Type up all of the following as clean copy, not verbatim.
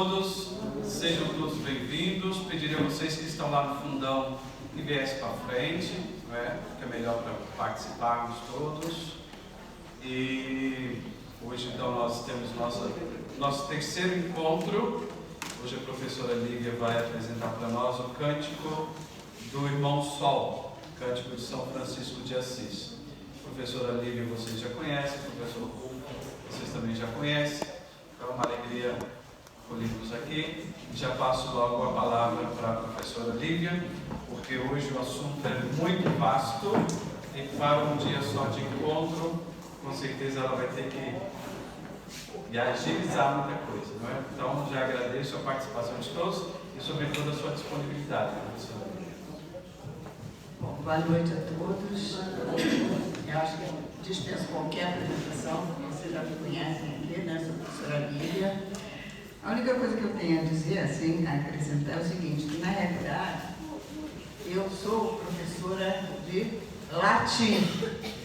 Todos, sejam todos bem-vindos. Pediria a vocês que estão lá no fundão que viessem para frente, que é melhor para participarmos todos. E hoje então nós temos nosso terceiro encontro. Hoje a professora Lívia vai apresentar para nós o cântico do Irmão Sol, cântico de São Francisco de Assis. A professora Lívia vocês já conhecem, o professor Hugo vocês também já conhecem. Então é uma alegria acolhê-los aqui. Já passo logo a palavra para a professora Lívia, porque hoje o assunto é muito vasto e para um dia só de encontro, com certeza ela vai ter que agilizar muita coisa, não é? Então já agradeço a participação de todos e sobretudo a sua disponibilidade, professora Lívia. Bom, boa noite a todos. Eu acho que dispenso qualquer apresentação, vocês já me conhecem aqui, né? Sou a professora Lívia. A única coisa que eu tenho a dizer, assim, a acrescentar é o seguinte, que na realidade eu sou professora de latim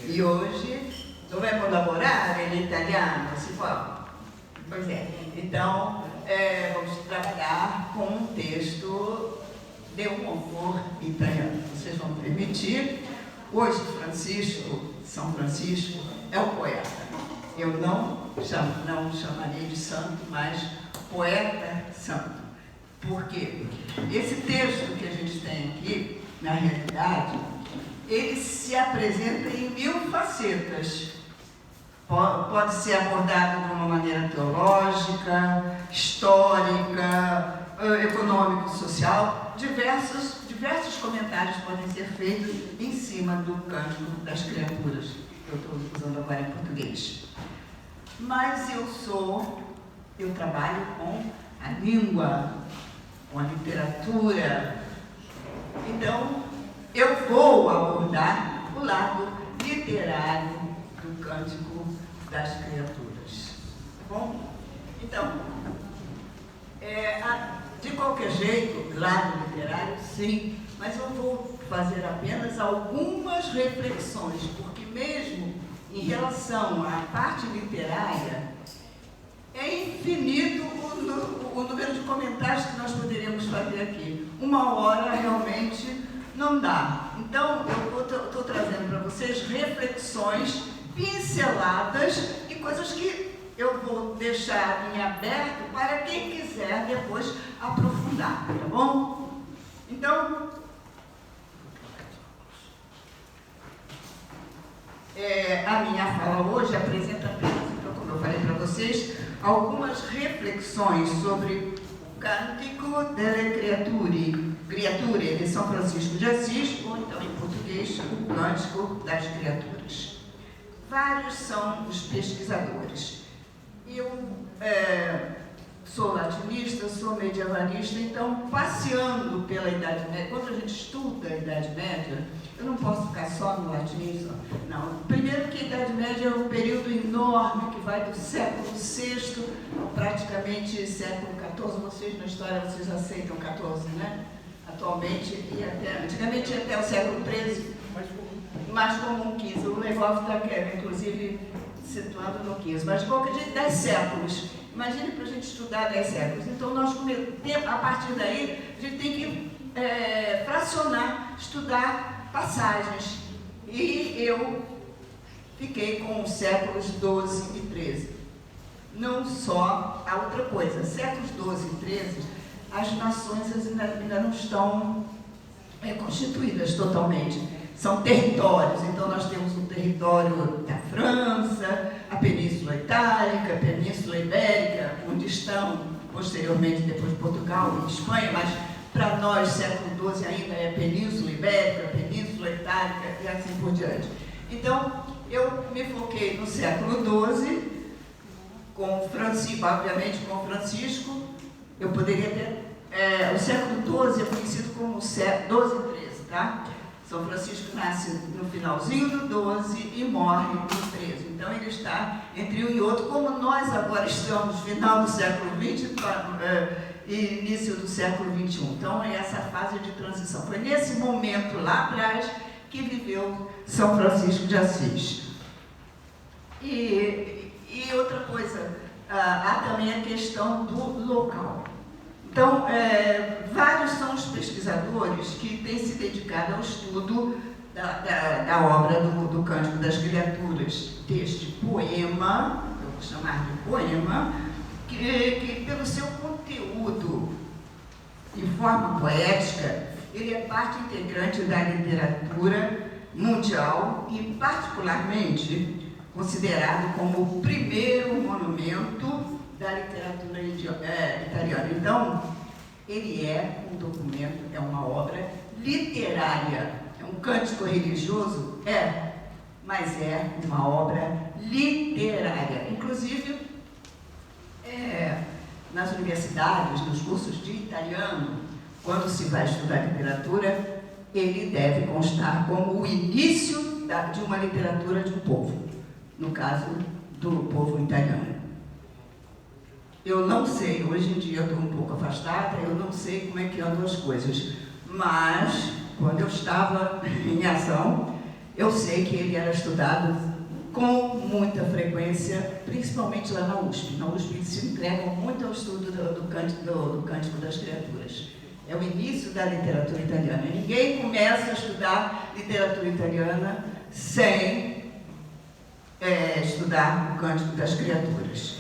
e hoje tu vai colaborar em italiano, se for. Pois é, então vamos trabalhar com um texto de um autor italiano. Vocês vão permitir. Hoje São Francisco é o poeta. Eu não chamaria de santo, mas poeta santo. Por quê? Esse texto que a gente tem aqui, na realidade, ele se apresenta em 1000 facetas. Pode ser abordado de uma maneira teológica, histórica, econômico-social. Diversos comentários podem ser feitos em cima do Cântico das Criaturas, que eu estou usando agora em português. Mas eu trabalho com a língua, com a literatura. Então, eu vou abordar o lado literário do Cântico das Criaturas. Tá bom? Então, de qualquer jeito, lado literário, sim, mas eu vou fazer apenas algumas reflexões, porque mesmo em relação à parte literária, é infinito o número de comentários que nós poderíamos fazer aqui. Uma hora realmente não dá. Então, eu estou trazendo para vocês reflexões, pinceladas e coisas que eu vou deixar em aberto para quem quiser depois aprofundar, tá bom? Então, a minha fala hoje apresenta apenas, então, como eu falei para vocês, algumas reflexões sobre o Cântico delle Creature de São Francisco de Assis, ou então em português, o Cântico das Criaturas. Vários são os pesquisadores. Eu sou latinista, sou medievalista, então, passeando pela Idade Média, quando a gente estuda a Idade Média, eu não posso ficar só no latim, não. Primeiro que a Idade Média é um período enorme, que vai do século VI, praticamente século XIV, vocês na história, vocês aceitam XIV, né? Atualmente, e antigamente até o século XIII, mais comum XV, o Legoff está, inclusive, situando no XV, mas de qualquer jeito, 10 séculos. Imagine para a gente estudar 10 séculos. Então, a partir daí, a gente tem que fracionar, estudar passagens. E eu fiquei com os séculos 12 e 13. Não só a outra coisa, séculos 12 e 13, as nações ainda não estão constituídas totalmente. São territórios, então nós temos o território da França, a Península Itálica, a Península Ibérica, onde estão, posteriormente, depois Portugal e Espanha, mas para nós, século XII ainda é Península Ibérica, Península Itálica e assim por diante. Então, eu me foquei no século XII, com Francisco, obviamente com Francisco. Eu poderia ter... o século XII é conhecido como século XII e XIII, tá? São Francisco nasce no finalzinho do 12 e morre no 13. Então, ele está entre um e outro, como nós agora estamos no final do século XX e início do século XXI. Então, é essa fase de transição. Foi nesse momento lá atrás que viveu São Francisco de Assis. E outra coisa, há também a questão do local. Então, vários são os pesquisadores que têm se dedicado ao estudo da obra do Cântico das Criaturas, deste poema, eu vou chamar de poema, que pelo seu conteúdo e forma poética, ele é parte integrante da literatura mundial e, particularmente, considerado como o primeiro monumento da literatura italiana. Então, ele é um documento, é uma obra literária. É um cântico religioso? Mas é uma obra literária. Inclusive, nas universidades, nos cursos de italiano, quando se vai estudar literatura, ele deve constar como o início de uma literatura de um povo, no caso do povo italiano. Eu não sei, hoje em dia eu estou um pouco afastada, eu não sei como é que andam as coisas, mas quando eu estava em ação, eu sei que ele era estudado com muita frequência, principalmente lá na USP. Na USP eles se entregam muito ao estudo do Cântico das Criaturas. É o início da literatura italiana. Ninguém começa a estudar literatura italiana sem estudar o Cântico das Criaturas.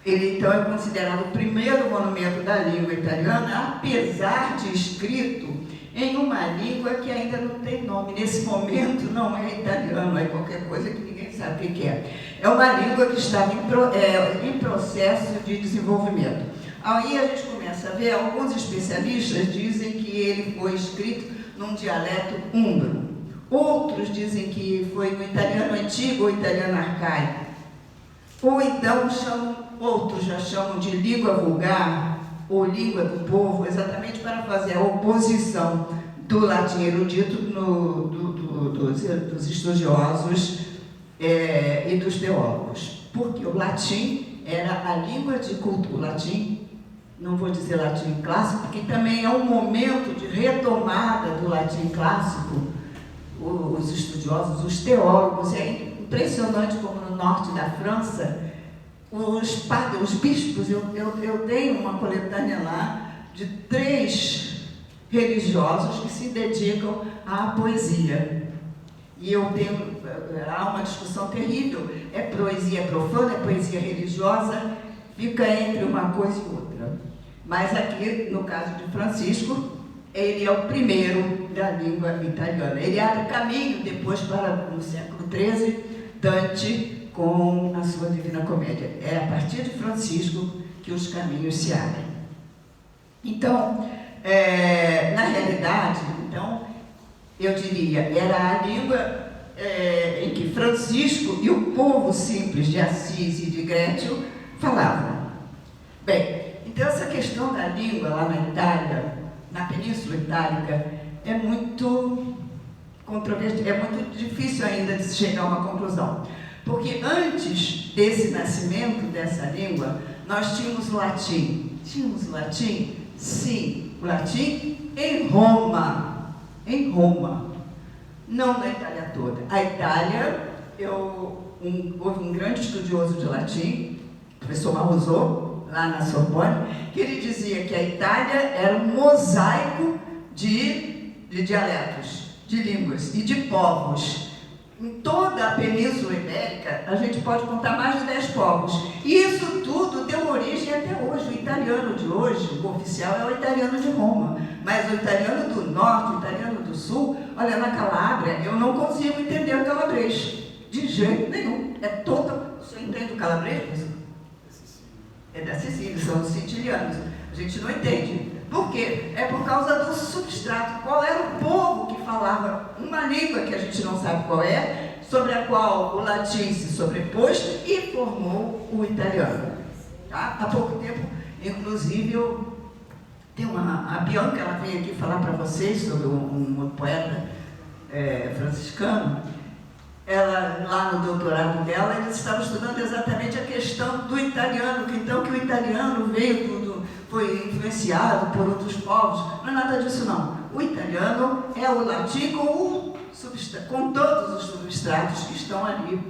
Ele, então, é considerado o primeiro monumento da língua italiana, apesar de escrito em uma língua que ainda não tem nome. Nesse momento não é italiano, é qualquer coisa que ninguém sabe o que é. É uma língua que está em processo de desenvolvimento. Aí a gente começa a ver, alguns especialistas dizem que ele foi escrito num dialeto húngaro. Outros dizem que foi no italiano antigo ou italiano arcaico. Ou então outros já chamam de língua vulgar ou língua do povo, exatamente para fazer a oposição do latim erudito dos estudiosos e dos teólogos. Porque o latim era a língua de culto. O latim, não vou dizer latim clássico, porque também é um momento de retomada do latim clássico. Os estudiosos, os teólogos, é impressionante como no norte da França, os padres, os bispos, eu tenho uma coletânea lá de 3 religiosos que se dedicam à poesia. E há uma discussão terrível, é poesia profana, é poesia religiosa, fica entre uma coisa e outra. Mas aqui, no caso de Francisco, ele é o primeiro da língua italiana. Ele abre caminho depois para, no século XIII, Dante, com a sua Divina Comédia. É a partir de Francisco que os caminhos se abrem. Então, na realidade, eu diria, era a língua em que Francisco e o povo simples de Assis e de Grétio falavam. Bem, então essa questão da língua lá na Itália, na Península Itálica, é muito controvertida, é muito difícil ainda de se chegar a uma conclusão. Porque antes desse nascimento dessa língua, nós tínhamos o latim. Tínhamos o latim? Sim, o latim em Roma. Em Roma. Não na Itália toda. A Itália, houve um grande estudioso de latim, o professor Marusot, lá na Sorbonne, que ele dizia que a Itália era um mosaico de dialetos, de línguas e de povos. Em toda a Península Ibérica, a gente pode contar mais de 10 povos. E isso tudo deu origem até hoje. O italiano de hoje, o oficial, é o italiano de Roma. Mas o italiano do norte, o italiano do sul, olha, na Calábria, eu não consigo entender o calabrês. De jeito nenhum. É todo... Você entende o calabrês? É da Sicília, são os sicilianos. A gente não entende. Por quê? É por causa do substrato. Qual era o povo que falava uma língua que a gente não sabe qual é, sobre a qual o latim se sobrepôs e formou o italiano. Tá? Há pouco tempo, inclusive, a Bianca, ela veio aqui falar para vocês sobre um poeta franciscano. Ela, lá no doutorado dela, eles estavam estudando exatamente a questão do italiano, que o italiano foi influenciado por outros povos. Não é nada disso, não. O italiano é o latim com todos os substratos que estão ali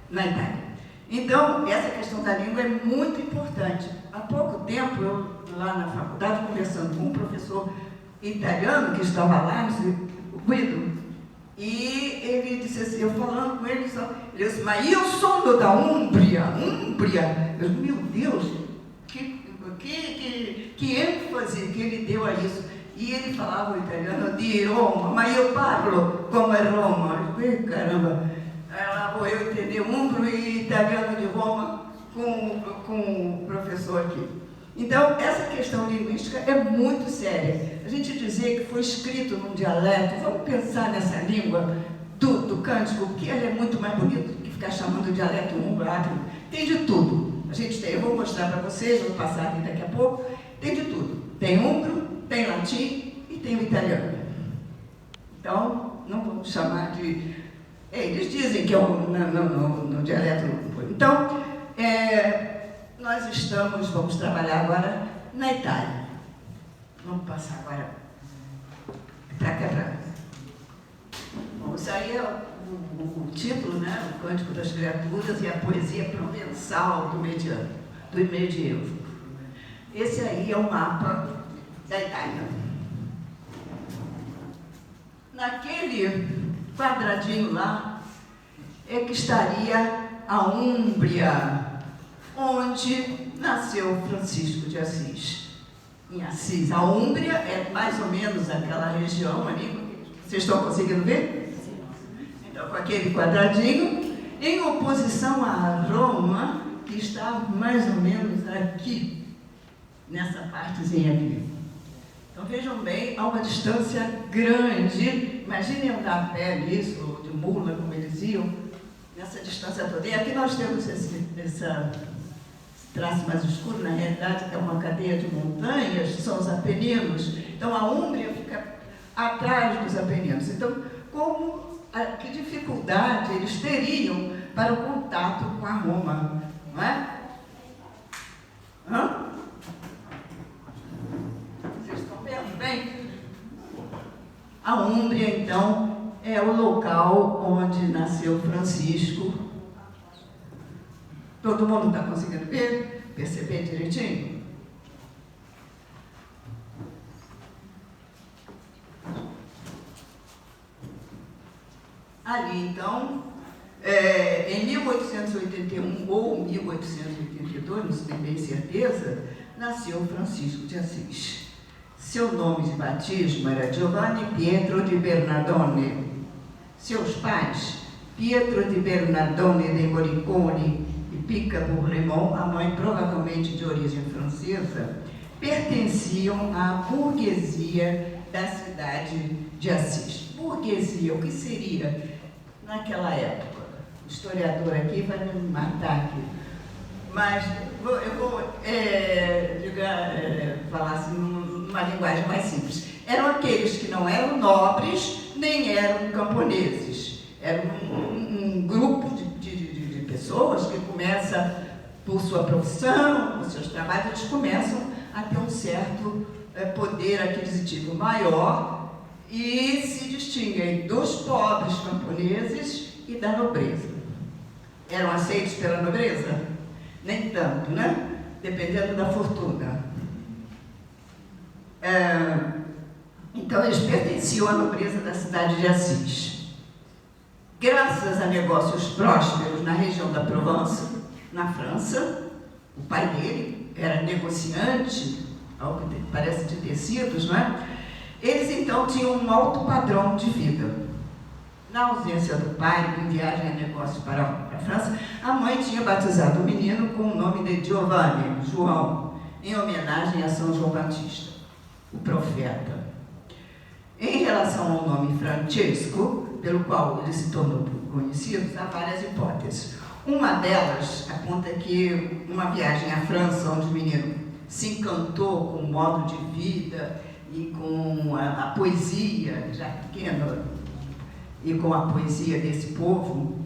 na Itália. Então, essa questão da língua é muito importante. Há pouco tempo, lá na faculdade, conversando com um professor italiano que estava lá, o Guido, e ele disse assim, eu falando com ele, ele disse, mas eu sou da Úmbria. Eu disse, meu Deus, que ênfase que ele deu a isso. E ele falava o italiano de Roma, mas eu falo como é Roma. Eu disse, caramba, lá vou eu entender húngaro e italiano de Roma com o professor aqui. Então, essa questão linguística é muito séria. A gente dizer que foi escrito num dialeto, vamos pensar nessa língua do cântico, porque ela é muito mais bonita do que ficar chamando de dialeto húngaro, tem de tudo. A gente tem, eu vou mostrar para vocês, vou passar aqui daqui a pouco, tem de tudo. Tem húngaro, tem latim e tem o italiano. Então, não vamos chamar de... eles dizem que é no dialeto húngaro. Então, nós vamos trabalhar agora na Itália. Vamos passar agora para cá. Bom, isso aí é o título, né? O Cântico das Criaturas e a poesia provençal do medievo. Esse aí é o mapa da Itália. Naquele quadradinho lá é que estaria a Úmbria, onde nasceu Francisco de Assis. Em Assis, a Úmbria é mais ou menos aquela região ali. Vocês estão conseguindo ver? Então, com aquele quadradinho, em oposição a Roma, que está mais ou menos aqui, nessa partezinha aqui. Então, vejam bem, há uma distância grande. Imaginem andar a pé nisso, ou de mula, como eles iam, nessa distância toda. E aqui nós temos esse traço mais escuro, na realidade, que é uma cadeia de montanhas, são os Apeninos. Então, a Úmbria fica atrás dos Apeninos. Então, que dificuldade eles teriam para o contato com a Roma, não é? Vocês estão vendo bem? A Úmbria, então, é o local onde nasceu Francisco. Todo mundo está conseguindo ver? Perceber direitinho? Ali, então, em 1881 ou 1882, não se tem bem certeza, nasceu Francisco de Assis. Seu nome de batismo era Giovanni Pietro di Bernardone. Seus pais, Pietro di Bernardone de Moricone e Pica Bourlemont, a mãe provavelmente de origem francesa, pertenciam à burguesia da cidade de Assis. Burguesia, o que seria naquela época? O historiador aqui vai me matar aqui. Mas eu vou falar assim, numa linguagem mais simples. Eram aqueles que não eram nobres, nem eram camponeses. Era um grupo de pessoas que começa, por sua profissão, por seus trabalhos, eles começam a ter um certo poder aquisitivo maior e se distinguem dos pobres camponeses e da nobreza. Eram aceitos pela nobreza? Nem tanto, né? Dependendo da fortuna. Então, eles pertenciam à nobreza da cidade de Assis. Graças a negócios prósperos na região da Provence, na França, o pai dele era negociante, ao que parece de tecidos, não é? Eles, então, tinham um alto padrão de vida. Na ausência do pai, em viagem a negócios para a França, a mãe tinha batizado o menino com o nome de Giovanni, João, em homenagem a São João Batista, o profeta. Em relação ao nome Francesco, pelo qual ele se tornou conhecido, há várias hipóteses. Uma delas aponta que uma viagem à França, onde o menino se encantou com o modo de vida e com a poesia, já pequeno, e com a poesia desse povo,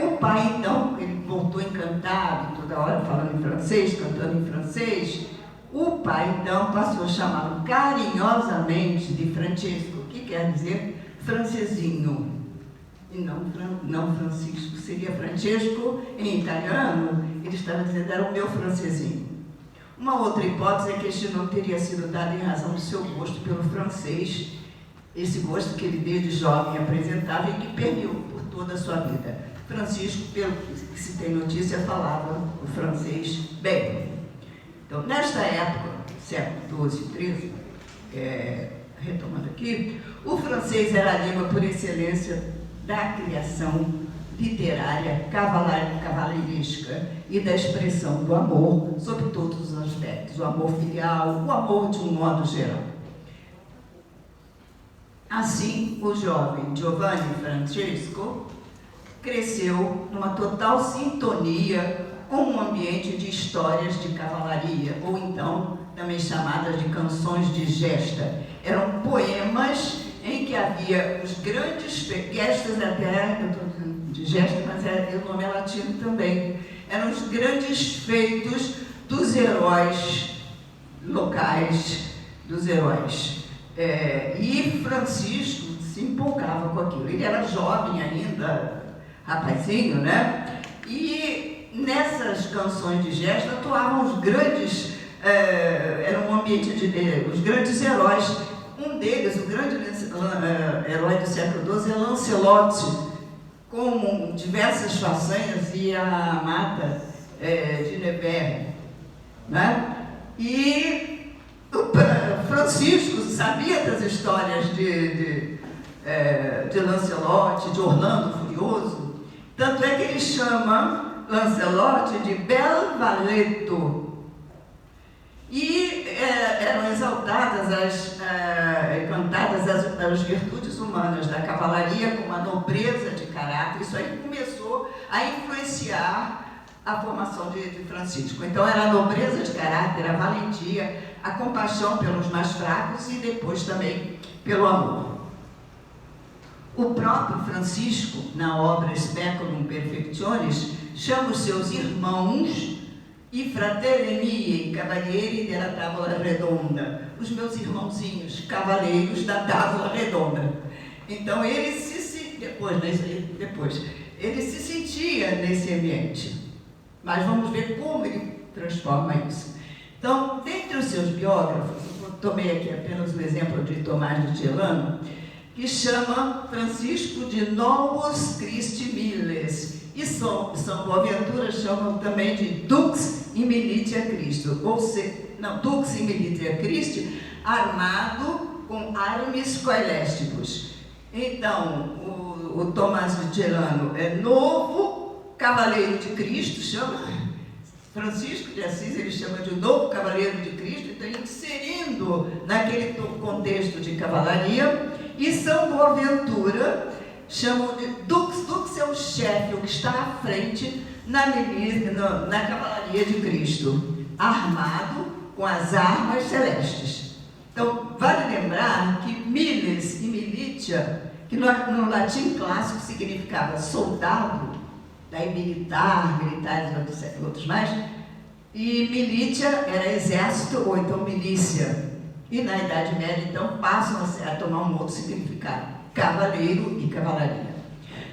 o pai, então, ele voltou encantado, toda hora falando em francês, cantando em francês. O pai, então, passou a chamá-lo carinhosamente de Francesco, que quer dizer francesinho, e não Francisco. Seria Francesco em italiano, ele estava dizendo, era o meu francesinho. Uma outra hipótese é que este nome teria sido dado em razão do seu gosto pelo francês, esse gosto que ele desde jovem apresentava e que permeou por toda a sua vida. Francisco, pelo que se tem notícia, falava o francês bem. Então, nesta época, século XII e XIII, retomando aqui, o francês era a língua por excelência da criação literária cavaleiresca e da expressão do amor sob todos os aspectos, o amor filial, o amor de um modo geral. Assim, o jovem Giovanni Francesco cresceu numa total sintonia com um ambiente de histórias de cavalaria, ou então também chamadas de canções de gesta. Eram poemas em que havia os grandes gestas, até, eu estou dizendo de gesta, mas o nome é latino também. Eram os grandes feitos dos heróis locais, dos heróis. E Francisco se empolgava com aquilo. Ele era jovem ainda, rapazinho, né? E nessas canções de gesto atuavam os grandes, era um ambiente os grandes heróis. Um deles, o grande herói do século XII, é Lancelot, com diversas façanhas e a mata de Nevers, né? E o Francisco sabia das histórias de Lancelot, de Orlando Furioso, tanto é que ele chama Lancelot de Bel Valetto. E eram exaltadas, cantadas as virtudes humanas da cavalaria com uma nobreza de caráter. Isso aí começou a influenciar a formação de Francisco. Então era a nobreza de caráter, a valentia, a compaixão pelos mais fracos e depois também pelo amor. O próprio Francisco, na obra Speculum Perfectionis, chama os seus irmãos e fratelli miei, cavalieri della tavola redonda, os meus irmãozinhos, cavaleiros da tábua redonda. Então ele ele se sentia nesse ambiente. Mas vamos ver como ele transforma isso. Então, dentre os seus biógrafos, eu tomei aqui apenas o exemplo de Tomás de Celano, que chama Francisco de Novus Christi Miles, e São Boaventura chamam também de Dux in Militia Christo, ou seja, Dux in Militia Christi, armado com armes coelésticos. Então, o Tomás de Celano é novo cavaleiro de Cristo, chama Francisco de Assis, ele chama de novo cavaleiro de Cristo, então inserindo naquele contexto de cavalaria. E São Boaventura chamam de Dux. Dux é o chefe, o que está à frente na cavalaria de Cristo, armado com as armas celestes. Então, vale lembrar que miles e militia, que no latim clássico significava soldado, daí militares e outros mais, e militia era exército ou então milícia. E na Idade Média, então, passam a tomar um outro significado, cavaleiro e cavalaria.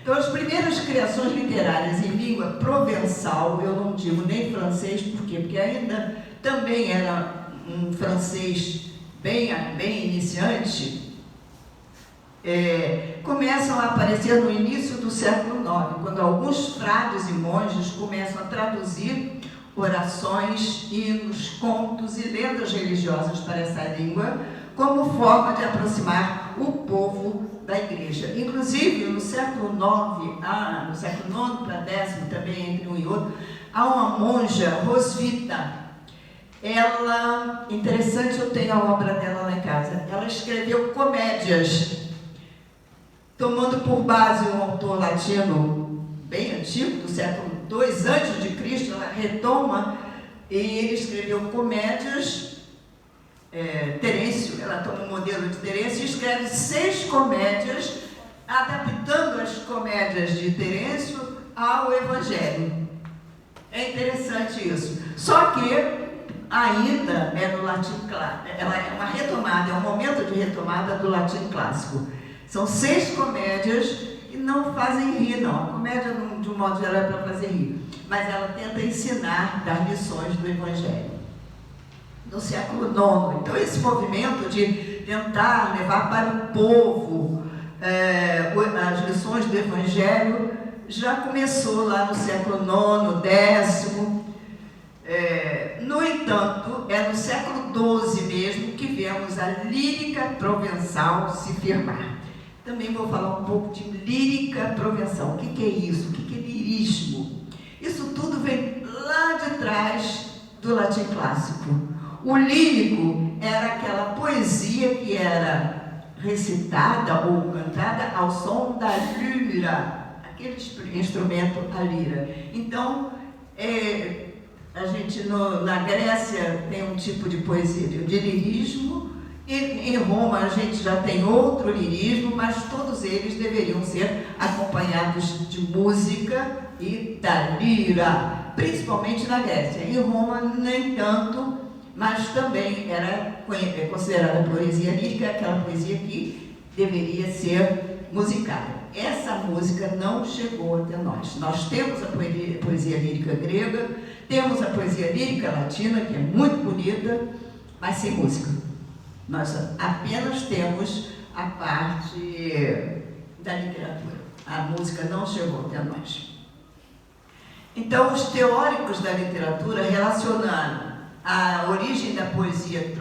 Então, as primeiras criações literárias em língua provençal, eu não digo nem francês, por quê? Porque ainda também era um francês bem iniciante, começam a aparecer no início do século IX, quando alguns frades e monges começam a traduzir orações, hinos, contos e lendas religiosas para essa língua, como forma de aproximar o povo da igreja. Inclusive, no século IX, no século IX para X, também entre um e outro, há uma monja, Rosvita. Ela, interessante, eu tenho a obra dela lá em casa, ela escreveu comédias, tomando por base um autor latino bem antigo, do século II antes de Cristo, ela retoma, e ele escreveu comédias, Terêncio, ela toma o modelo de Terêncio e escreve 6 comédias, adaptando as comédias de Terêncio ao Evangelho. É interessante isso. Só que ainda é no latim clássico, ela é uma retomada, é um momento de retomada do latim clássico. São 6 comédias e não fazem rir, não. A comédia, de um modo geral, é para fazer rir. Mas ela tenta ensinar, dar lições do Evangelho. no século IX. Então, esse movimento de tentar levar para o povo as lições do Evangelho já começou lá no século IX, X. No entanto, é no século XII mesmo que vemos a lírica provençal se firmar. Também vou falar um pouco de lírica provençal. O que é isso? O que é lirismo? Isso tudo vem lá de trás do latim clássico. O lírico era aquela poesia que era recitada ou cantada ao som da lira, aquele instrumento, a lira. Então, a gente na Grécia tem um tipo de poesia de lirismo, e em Roma a gente já tem outro lirismo, mas todos eles deveriam ser acompanhados de música e da lira, principalmente na Grécia. Em Roma, nem tanto, mas também era considerada poesia lírica, aquela poesia que deveria ser musicada. Essa música não chegou até nós. Nós temos a poesia lírica grega, temos a poesia lírica latina, que é muito bonita, mas sem música. Nós apenas temos a parte da literatura. A música não chegou até nós. Então, os teóricos da literatura relacionaram a origem da poesia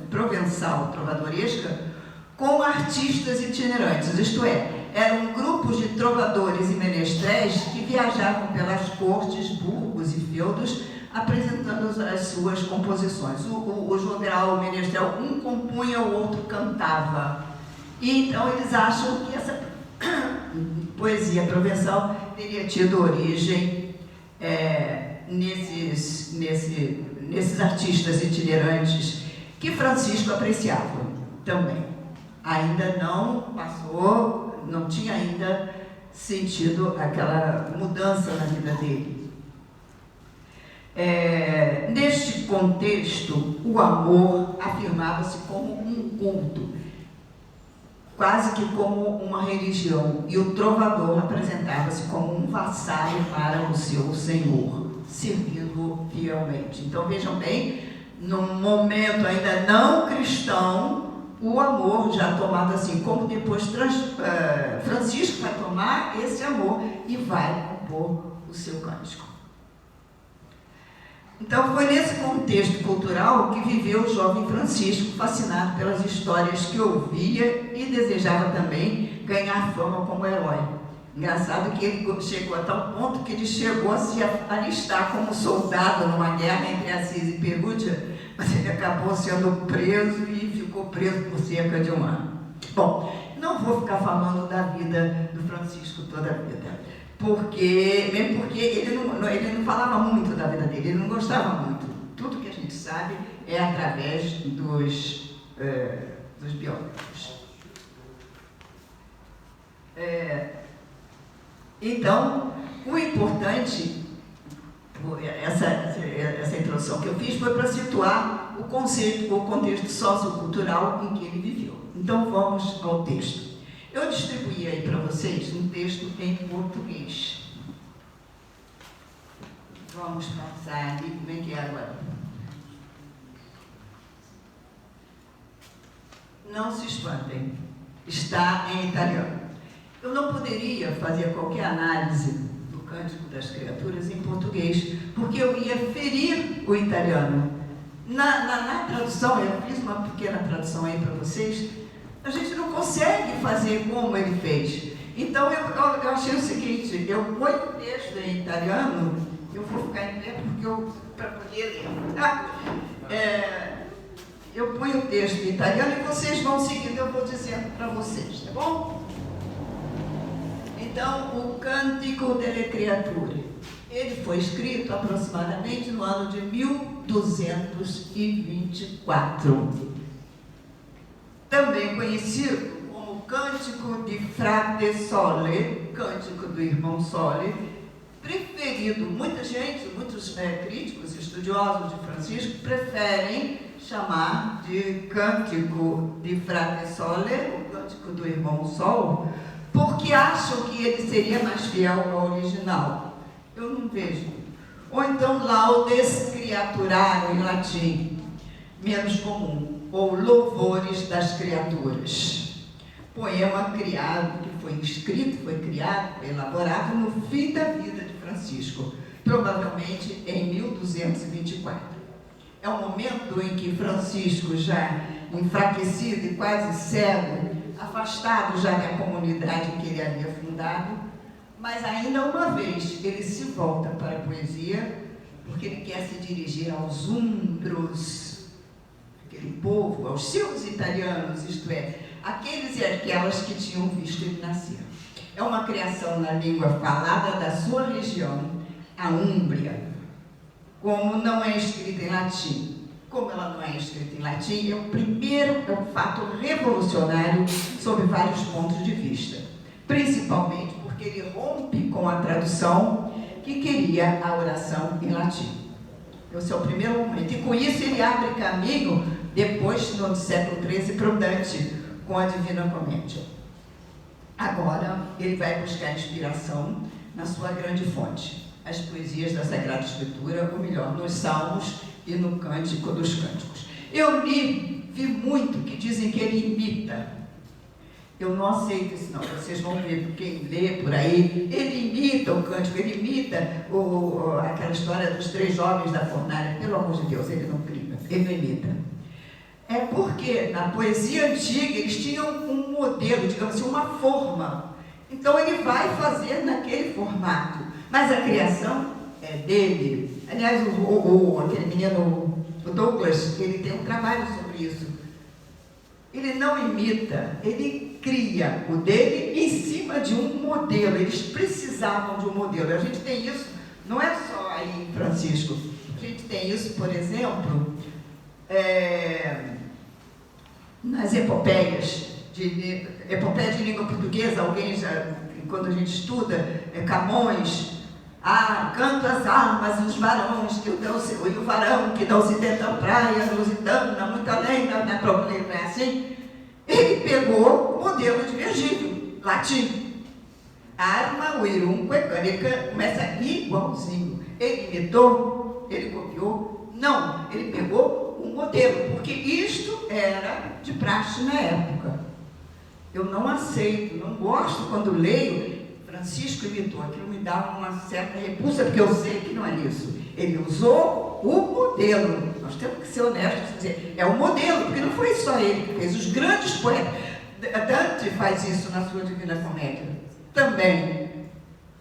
provençal, trovadoresca, com artistas itinerantes, isto é, eram grupos de trovadores e menestréis que viajavam pelas cortes, burgos e feudos, apresentando as suas composições. O jodeal, o menestrel, um compunha, o outro cantava. E então eles acham que essa poesia provençal teria tido origem nesses artistas itinerantes que Francisco apreciava também. Ainda não passou, não tinha ainda sentido aquela mudança na vida dele. Neste contexto, o amor afirmava-se como um culto, quase que como uma religião, e o trovador apresentava-se como um vassalo para o seu senhor, servindo fielmente. Então vejam bem, num momento ainda não cristão, o amor já tomado assim, como depois Francisco vai tomar esse amor e vai compor o seu cântico. Então foi nesse contexto cultural que viveu o jovem Francisco, fascinado pelas histórias que ouvia e desejava também ganhar fama como herói. Engraçado que ele chegou a tal ponto que ele chegou a se alistar como soldado numa guerra entre Assis e Perúdia, mas ele acabou sendo preso e ficou preso por cerca de um ano. Bom, não vou ficar falando da vida do Francisco toda a vida, mesmo porque ele não falava muito da vida dele, ele não gostava muito. Tudo que a gente sabe é através dos biógrafos. Então, o importante, essa introdução que eu fiz, foi para situar o contexto sociocultural em que ele viveu. Então, vamos ao texto. Eu distribuí aí para vocês um texto em português. Vamos passar ali, como é que é agora? Não se espantem, está em italiano. Eu não poderia fazer qualquer análise do Cântico das Criaturas em português, porque eu ia ferir o italiano. Na tradução, eu fiz uma pequena tradução aí para vocês, a gente não consegue fazer como ele fez. Então, eu achei o seguinte, eu ponho o texto em italiano, eu vou ficar em pé para poder ler. Eu ponho o texto em italiano e vocês vão seguindo, eu vou dizendo para vocês, tá bom? Então, o Cântico delle Creature, ele foi escrito aproximadamente no ano de 1224. Também conhecido como Cântico di Frate Sole, Cântico do Irmão Sole, preferido, muitos críticos, estudiosos de Francisco, preferem chamar de Cântico di Frate Sole, o Cântico do Irmão Sol, porque acham que ele seria mais fiel ao original. Eu não vejo. Ou então Laudes Creaturarum em latim. menos comum, ou Louvores das Criaturas. Poema criado, que foi escrito, foi criado, elaborado no fim da vida de Francisco, provavelmente em 1224. É um momento em que Francisco, já enfraquecido e quase cego, afastado já da comunidade que ele havia fundado, mas ainda uma vez ele se volta para a poesia, porque ele quer se dirigir aos umbros, aquele povo, aos seus italianos, isto é, aqueles e aquelas que tinham visto ele nascer. É uma criação na língua falada da sua região, a Úmbria. Como não é escrita em latim, como ela não é escrita em latim, é um fato revolucionário sob vários pontos de vista. Principalmente porque ele rompe com a tradução que queria a oração em latim. Esse é o primeiro momento. E com isso ele abre caminho, depois, no século XIII, para o Dante, com a Divina Comédia. Agora, ele vai buscar inspiração na sua grande fonte, as poesias da Sagrada Escritura, ou melhor, nos Salmos e no Cântico dos Cânticos. Eu vi muito que dizem que ele imita. Eu não aceito isso, não. Vocês vão ver, quem lê por aí, ele imita o cântico, ele imita aquela história dos 3 jovens da fornalha. Pelo amor de Deus, ele não cria, ele não imita. É porque na poesia antiga eles tinham um modelo, digamos assim, uma forma. Então ele vai fazer naquele formato. Mas a criação é dele. Aliás, aquele menino, o Douglas, ele tem um trabalho sobre isso. Ele não imita, ele cria o dele em cima de um modelo. Eles precisavam de um modelo. A gente tem isso, não é só aí em Francisco. A gente tem isso, por exemplo, nas epopeias epopeia de língua portuguesa. Alguém já, quando a gente estuda, Camões, canto as almas e os varões, e o varão que não se tenta praia, lusitana, muito além da problema, não é assim? Ele pegou o modelo de Virgílio, latim. Arma, uirumque, caneca, começa igualzinho. Ele imitou, ele copiou? Não, ele pegou um modelo, porque isto era de praxe na época. Eu não aceito, não gosto quando leio Francisco imitou, aquilo me dá uma certa repulsa, porque eu sei que não é isso. Ele usou o modelo. Nós temos que ser honestos e dizer, é o modelo, porque não foi só ele que fez. Os grandes poetas, Dante faz isso na sua Divina Comédia. Também.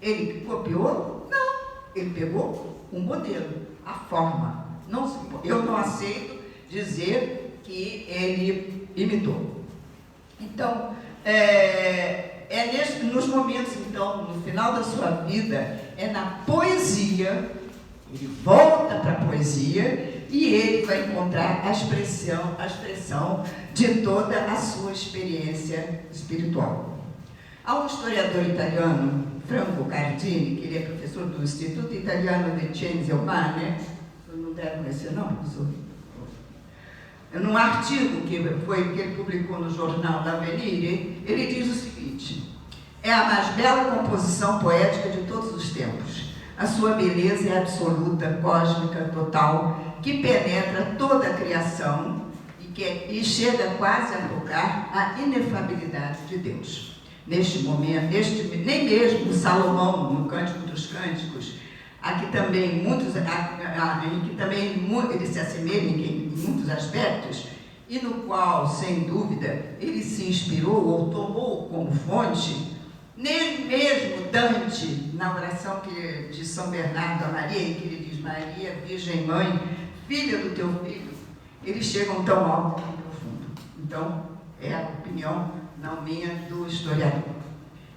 Ele copiou? Não. Ele pegou um modelo, a forma. Eu não aceito dizer que ele imitou. Então, nos momentos, então, no final da sua vida, é na poesia, ele volta para a poesia e ele vai encontrar a expressão de toda a sua experiência espiritual. Há um historiador italiano, Franco Cardini, que ele é professor do Instituto Italiano di Scienze Umane, não deve conhecer, não, professor? Num artigo que ele publicou no jornal L'Avvenire, ele diz o seguinte: é a mais bela composição poética de todos os tempos. A sua beleza é absoluta, cósmica, total, que penetra toda a criação e chega quase a tocar a inefabilidade de Deus. Neste momento, nem mesmo Salomão, no Cântico dos Cânticos, em que também ele se assemelha em muitos aspectos, e no qual, sem dúvida, ele se inspirou ou tomou como fonte, nem mesmo Dante, na oração de São Bernardo a Maria, em que ele diz: Maria, Virgem Mãe, filha do teu filho, eles chegam tão alto e profundo. Então, é a opinião, não minha, do historiador.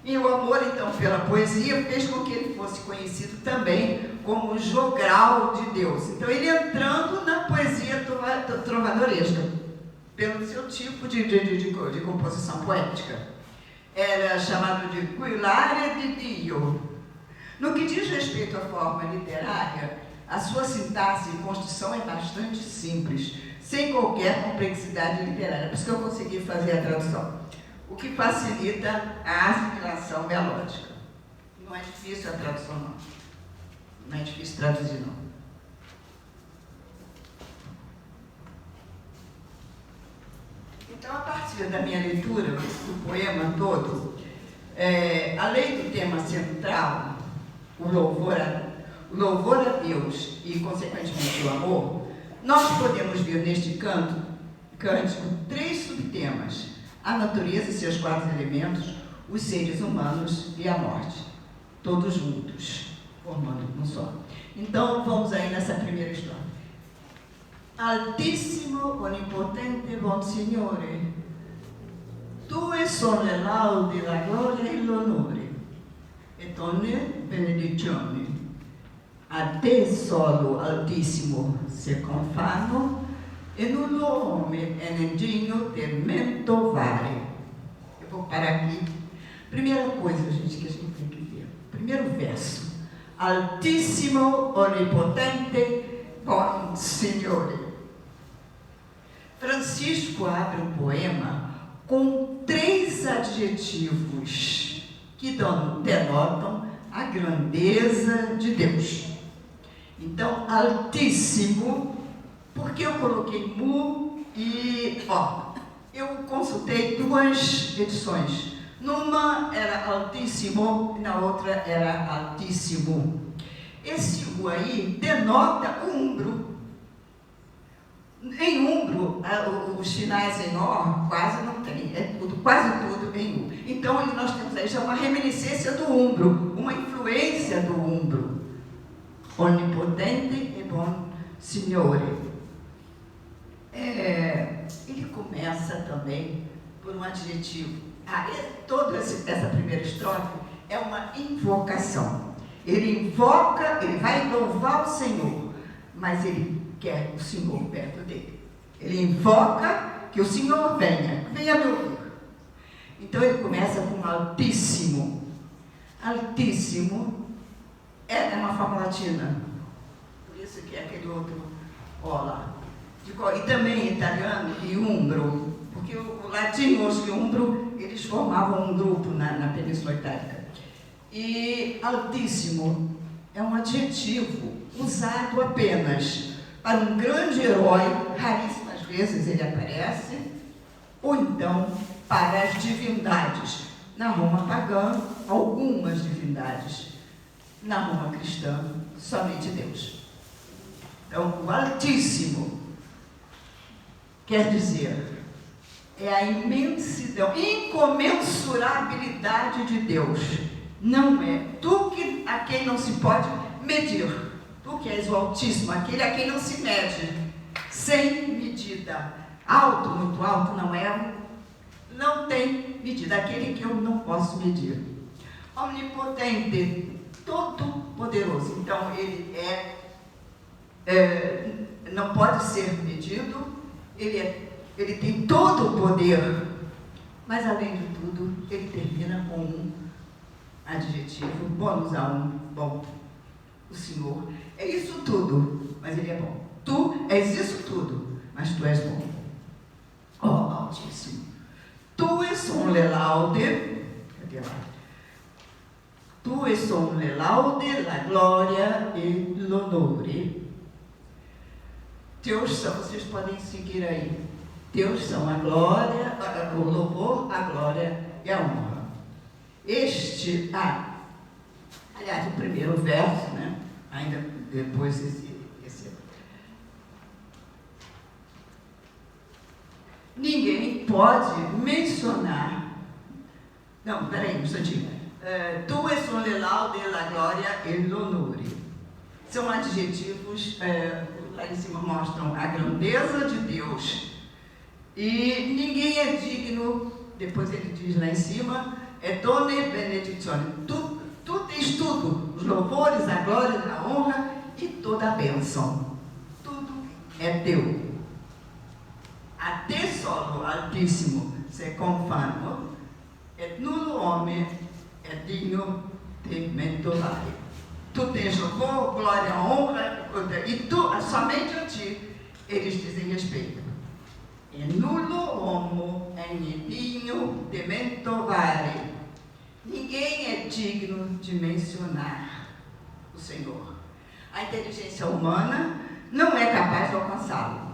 E o amor, então, pela poesia fez com que ele fosse conhecido também como jogral de Deus. Então, ele entrando na poesia trovadoresca, pelo seu tipo de composição poética. Era chamado de Guillare di Dio. No que diz respeito à forma literária, a sua sintaxe e construção é bastante simples, sem qualquer complexidade literária. Por isso que eu consegui fazer a tradução. O que facilita a assimilação melódica. Não é difícil a tradução, não. Não é difícil traduzir, não. Então, a partir da minha leitura do poema todo, além do tema central, o louvor a Deus e, consequentemente, o amor, nós podemos ver neste cântico 3 subtemas: a natureza e seus 4 elementos, os seres humanos e a morte, todos juntos, formando um só. Então, vamos aí nessa primeira estrofe. Altissimo, onipotente, buon Signore, tue sono le laudi, la gloria e l'onore, e ogni benedizione. A te solo, Altissimo, se confano, e nullo homem é digno de me tovare. Eu vou parar aqui. Primeira coisa, gente, que a gente tem que ver. Primeiro verso. Altissimo, onipotente, buon Signore. Francisco abre o poema com 3 adjetivos que denotam a grandeza de Deus. Então, Altíssimo, porque eu coloquei mu e ó. Eu consultei 2 edições. Numa era Altíssimo e na outra era Altíssimo. Esse U aí denota o umbro. Em umbro, os finais em O quase não tem, quase tudo em U. Então, nós temos aí já uma reminiscência do umbro, uma influência do umbro. Onipotente e buon Signore. Ele começa também por um adjetivo. Toda essa primeira estrofe é uma invocação. Ele invoca, ele vai louvar o Senhor, mas ele quer o Senhor perto dele. Ele invoca que o Senhor venha me ouvir. Então ele começa com Altíssimo. Altíssimo é uma forma latina, por isso que é aquele outro lá. E também em italiano, e umbro, porque o latim e o umbro, eles formavam um grupo na Península Itálica. E Altíssimo é um adjetivo usado apenas para um grande herói, raríssimas vezes ele aparece, ou então para as divindades. Na Roma pagã, algumas divindades. Na Roma cristã, somente Deus. Então, o Altíssimo quer dizer, é a imensidão, incomensurabilidade de Deus. Não é tu a quem não se pode medir. Tu que és o Altíssimo, aquele a quem não se mede, sem medida. Alto, muito alto, não tem medida. Aquele que eu não posso medir. Omnipotente, todo poderoso. Então, ele não pode ser medido. Ele tem todo o poder, mas além de tudo, ele termina com um adjetivo, vamos usar bom, o Senhor é isso tudo, mas ele é bom. Tu és isso tudo, mas tu és bom. Altíssimo. Tu son le laude, cadê lá? Tu son le laude, la glória e l'onore. Teus são, vocês podem seguir aí. Teus são a glória, o louvor, a glória e a honra. Aliás, o primeiro verso, né? Ainda depois esse. Ninguém pode mencionar. Não, peraí, um instantinho. Tu és o laude, la glória e l'onore. São adjetivos, lá em cima mostram a grandeza de Deus. E ninguém é digno, depois ele diz lá em cima, done benedizione. Tu tens tudo, os louvores, a glória, a honra e toda a bênção. Tudo é teu. A te solo, Altíssimo, se confano, et nullo homem é digno de me tovare. Tu tens louvor, glória, honra, e somente a ti eles dizem respeito. E nullo homo é digno de me tovare. Ninguém é digno de mencionar o Senhor. A inteligência humana não é capaz de alcançá-lo,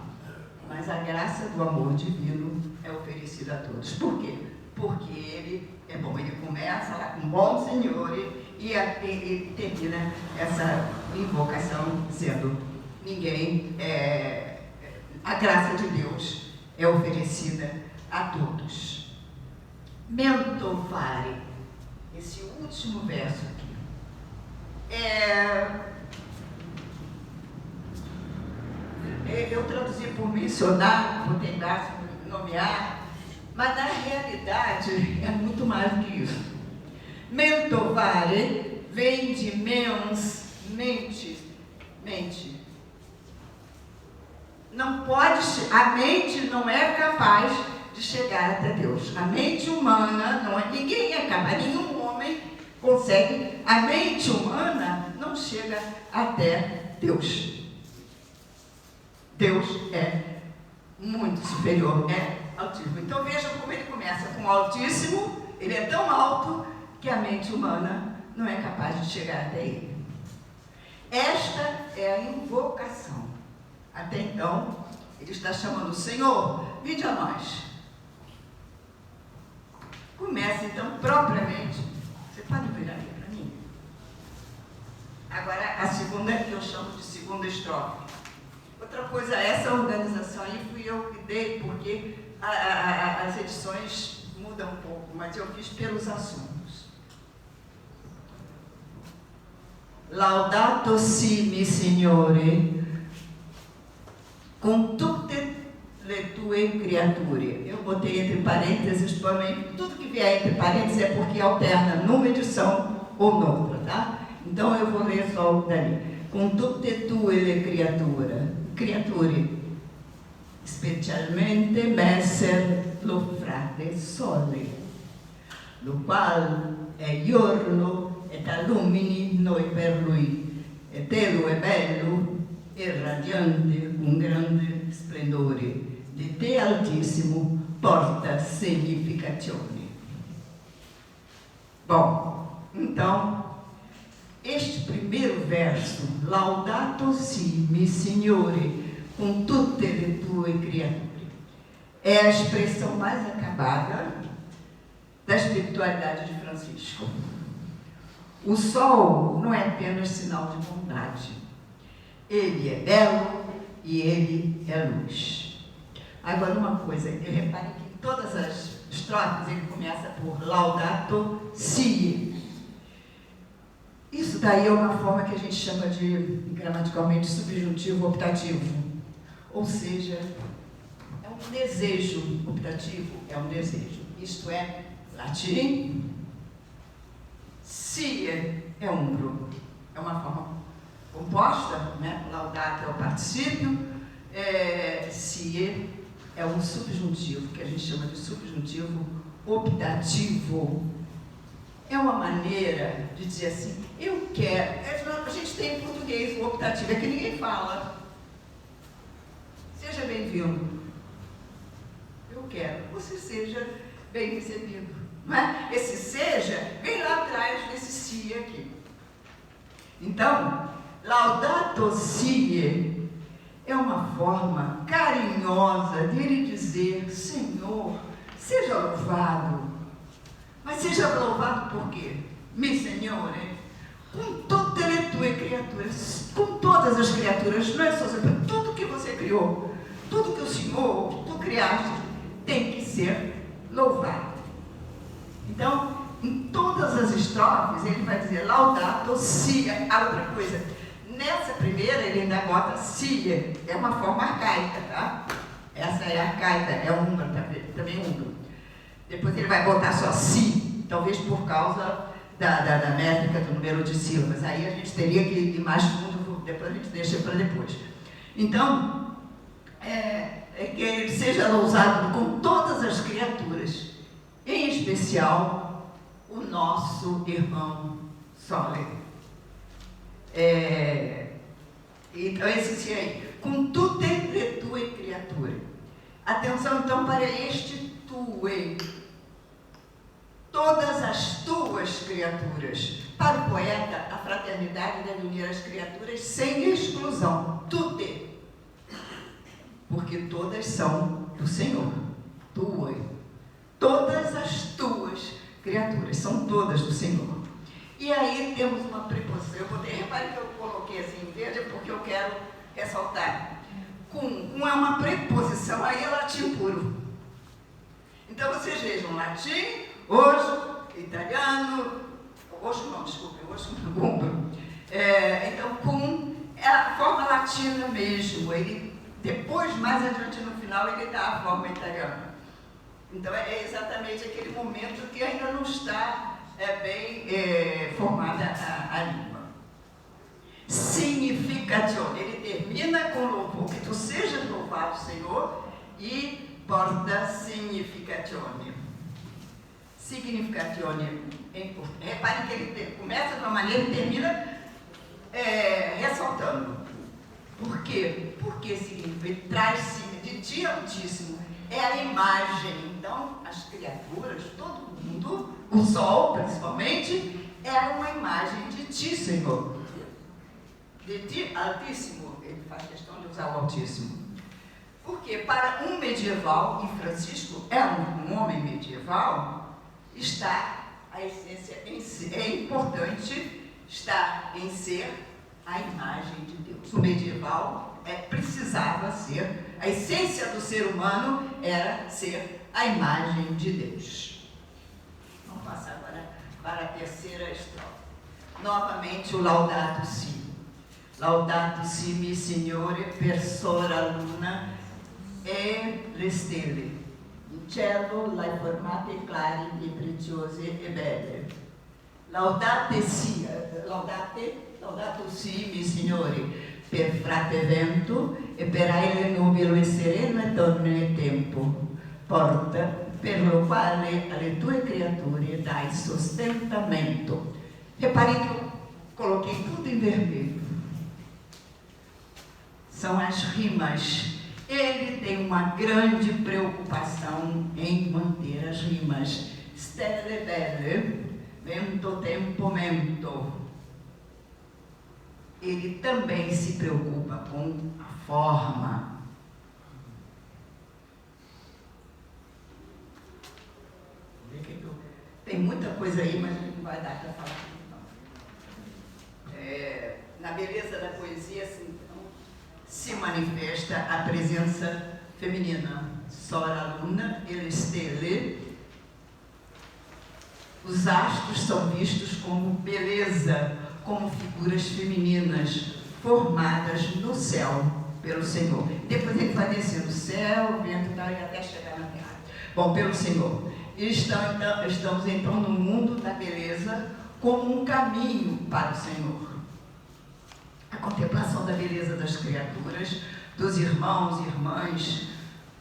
mas mas a graça do amor divino é oferecida a todos. Por quê? Porque ele é bom, ele começa lá com bom Senhor e termina essa invocação dizendo: ninguém, a graça de Deus é oferecida a todos. Mentovare, esse último verso aqui, eu traduzi por mencionar, por tentar nomear, mas na realidade é muito mais do que isso. Mentovare vem de mens, mente. Não pode, a mente não é capaz de chegar até Deus. A mente humana não é, ninguém é capaz, nenhum homem consegue. A mente humana não chega até Deus. Deus é muito superior, é altíssimo. Então vejam como ele começa com o Altíssimo, ele é tão alto que a mente humana não é capaz de chegar até ele. Esta é a invocação. Até então, ele está chamando o Senhor, vinde a nós. Começa então propriamente, você pode virar aí para mim? Agora a segunda que eu chamo de segunda estrofe. Outra coisa, essa organização aí fui eu que dei, porque as edições mudam um pouco, mas eu fiz pelos assuntos. Laudato si, mi Signore, con tutte le tue creature. Eu botei entre parênteses, tudo que vier entre parênteses é porque alterna numa edição ou noutra, tá? Então eu vou ler só o dali. Con tutte tue le creature, specialmente messer lo frate sole, lo qual è giorno et allumini noi per lui, e telo è bello e radiante un grande splendore, di te altissimo porta significazioni. Bom, então, este primeiro verso, Laudato si, mi Signore, com tutte le tue creature, é a expressão mais acabada da espiritualidade de Francisco. O sol não é apenas sinal de bondade. Ele é belo e ele é luz. Agora uma coisa, eu reparei que em todas as estrofes ele começa por Laudato si. Isso daí é uma forma que a gente chama de, gramaticalmente, subjuntivo optativo. Ou seja, é um desejo optativo, é um desejo. Isto é, latim, si é umbro. É uma forma composta, né? Laudato é o particípio, si é um subjuntivo, que a gente chama de subjuntivo optativo. É uma maneira de dizer assim, eu quero. A gente tem em português o optativo, é que ninguém fala. Seja bem-vindo. Eu quero que você seja bem recebido. Não é? Esse seja vem lá atrás desse si aqui. Então, Laudato si é uma forma carinhosa de ele dizer, Senhor, seja louvado. Mas seja louvado por quê? Mi Signore, com tutte le tue criaturas, com todas as criaturas, não é só sempre, tudo que você criou, tudo que o Senhor, tu criaste, tem que ser louvado. Então, em todas as estrofes, ele vai dizer Laudato si. A outra coisa, nessa primeira ele ainda bota si, é uma forma arcaica, tá? Essa é arcaica, é umbra, também umbra. Depois ele vai botar só si, talvez por causa da métrica do número de sílabas. Aí a gente teria que ir mais fundo, depois a gente deixa para depois. Então, que ele seja louvado com todas as criaturas, em especial o nosso irmão Sole. Então, esse sim aí, com tutte le tue creature. Atenção então para este tue. Todas as tuas criaturas. Para o poeta, a fraternidade deve unir as criaturas sem exclusão. Tutte. porque todas são do Senhor. Todas as tuas criaturas são todas do Senhor. E aí temos uma preposição. Eu botei, repare que eu coloquei assim em verde porque eu quero ressaltar. Cum é uma preposição, aí é latim puro. Então vocês vejam, latim, hoje, italiano, hoje não, então cum é a forma latina mesmo. Ele, depois, mais adiante no final, ele dá a forma italiana. Então é exatamente aquele momento que ainda não está bem formada a língua. Significazione, ele termina com louvor, que tu sejas louvado, Senhor, e porta significazione. Significazione é importante. Reparem que ele começa de uma maneira e termina ressaltando. Por quê? Porque significa, ele traz de ti Altíssimo, é a imagem. Então, as criaturas, todo mundo, o sol principalmente, é uma imagem de ti, Senhor. De ti Altíssimo, ele faz questão de usar o Altíssimo. Porque para um medieval, e Francisco é um homem medieval, está a essência em si. É importante estar em ser a imagem de Deus. O medieval precisava ser, a essência do ser humano era ser a imagem de Deus. Vamos passar agora para a terceira estrofe. Novamente o Laudato Si. Laudato si mi Signore per sora luna e le stelle. Il cielo l'hai formate clari e preziose e belle. Laudate si, laudato si mi Signore per frate vento e per aere nubilo e sereno e donne e tempo. Porta per lo quale alle tue creature dai sostentamento. Reparem que eu coloquei tudo em vermelho. São as rimas. Ele tem uma grande preocupação em manter as rimas. Stelle belle, vento tempo mento. Ele também se preocupa com a forma. Tem muita coisa aí, mas não vai dar para falar. Na beleza da poesia, assim, se manifesta a presença feminina. Sora luna e le stelle. Os astros são vistos como beleza, como figuras femininas formadas no céu pelo Senhor. Depois ele vai descendo o céu, o vento e tal, e até chegar na terra. Bom, pelo Senhor. E estamos então no mundo da beleza como um caminho para o Senhor. A contemplação da beleza das criaturas, dos irmãos e irmãs,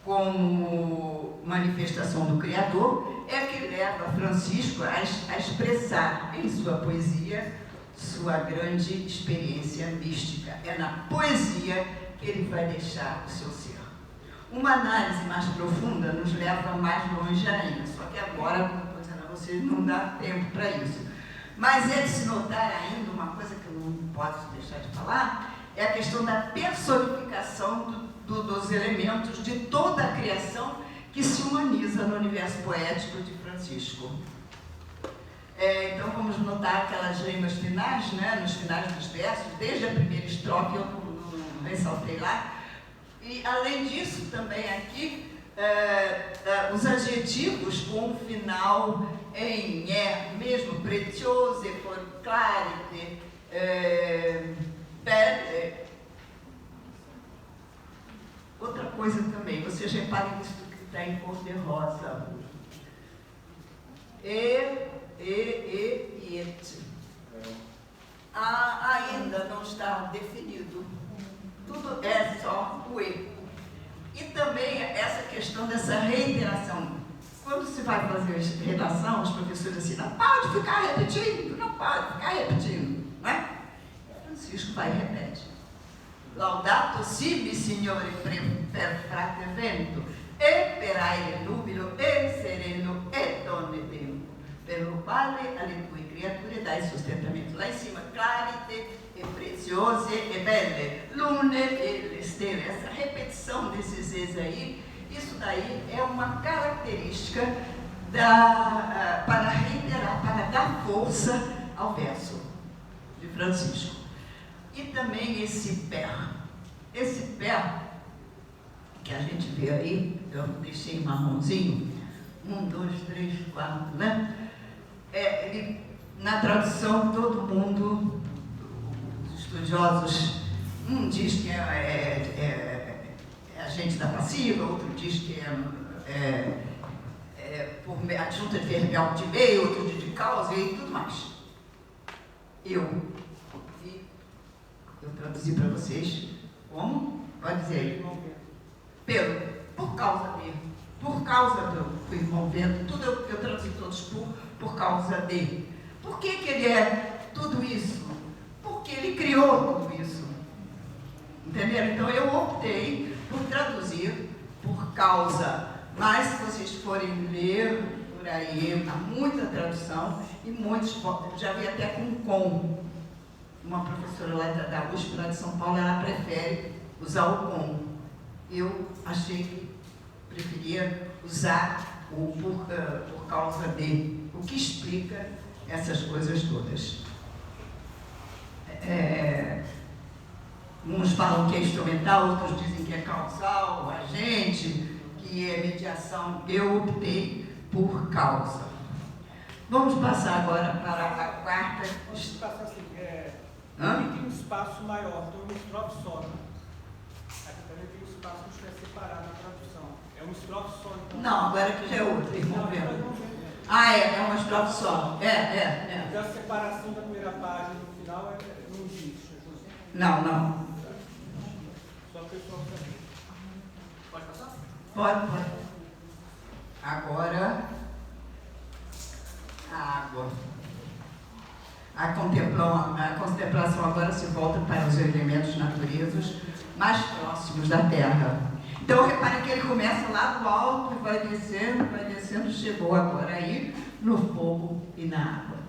como manifestação do Criador, é que leva Francisco a expressar em sua poesia sua grande experiência mística. É na poesia que ele vai deixar o seu ser. Uma análise mais profunda nos leva mais longe ainda, só que agora, como estou dizendo a vocês, não dá tempo para isso. Mas é de se notar ainda uma coisa que eu não posso deixar de falar, é a questão da personificação dos elementos de toda a criação que se humaniza no universo poético de Francisco. Então vamos notar aquelas rimas finais, né, nos finais dos versos, desde a primeira estrofe, eu não ressaltei lá. E além disso, também aqui, os adjetivos com o final em mesmo, preziose, clarite, belle. Outra coisa também, vocês reparem isso que está em cor de rosa. Et. Ainda não está definido. Tudo é só o E. E também essa questão dessa reiteração. Quando se vai fazer redação, os professores dizem, não pode ficar repetindo, não pode ficar repetindo. Não é? Francisco vai e repete. Laudato si, Signore, per frate vento, e per aere nubilo, e sereno, e donne tempo, per lo quale alle tue creature dai sostentamento. Lá em cima, clarite e preziose e belle, lune e le stelle. Essa repetição desses es aí, isso daí é uma característica para reiterar, para dar força ao verso de Francisco. E também esse pé que a gente vê aí, eu deixei marronzinho, 1, 2, 3, 4, né? Na tradução, todo mundo, os estudiosos, um diz que é agente da passiva, outro diz que é por adjunta de verbo de meio, outro de causa e tudo mais. Eu traduzi para vocês como? Pode dizer aí. Por causa do irmão Bento, tudo eu traduzi todos por causa dele. Por que ele é tudo isso? Porque ele criou tudo isso. Entenderam? Então eu optei por traduzir por causa. Mas se vocês forem ler por aí, há muita tradução e muitos, já vi até com. Uma professora lá da USP, lá de São Paulo, ela prefere usar o com. Eu achei que preferia usar o por causa de, o que explica essas coisas todas. Uns falam que é instrumental, outros dizem que é causal, agente, que é mediação. Eu optei por causa. Vamos passar agora para a quarta. Vamos passar assim, aqui tem um espaço maior, tem uma estrofe só. Aqui também tem um espaço que é separado na tradução. É uma estrofe só. Então... Não, agora que já é outra, irmão Bento. É uma estrofe só. Já a separação da primeira página no final não existe. Não. Só o pessoal saber. Pode passar? Pode. Agora, a água. A contemplação agora se volta para os elementos naturezos mais próximos da terra. Então, reparem que ele começa lá do alto e vai descendo, chegou agora aí no fogo e na água.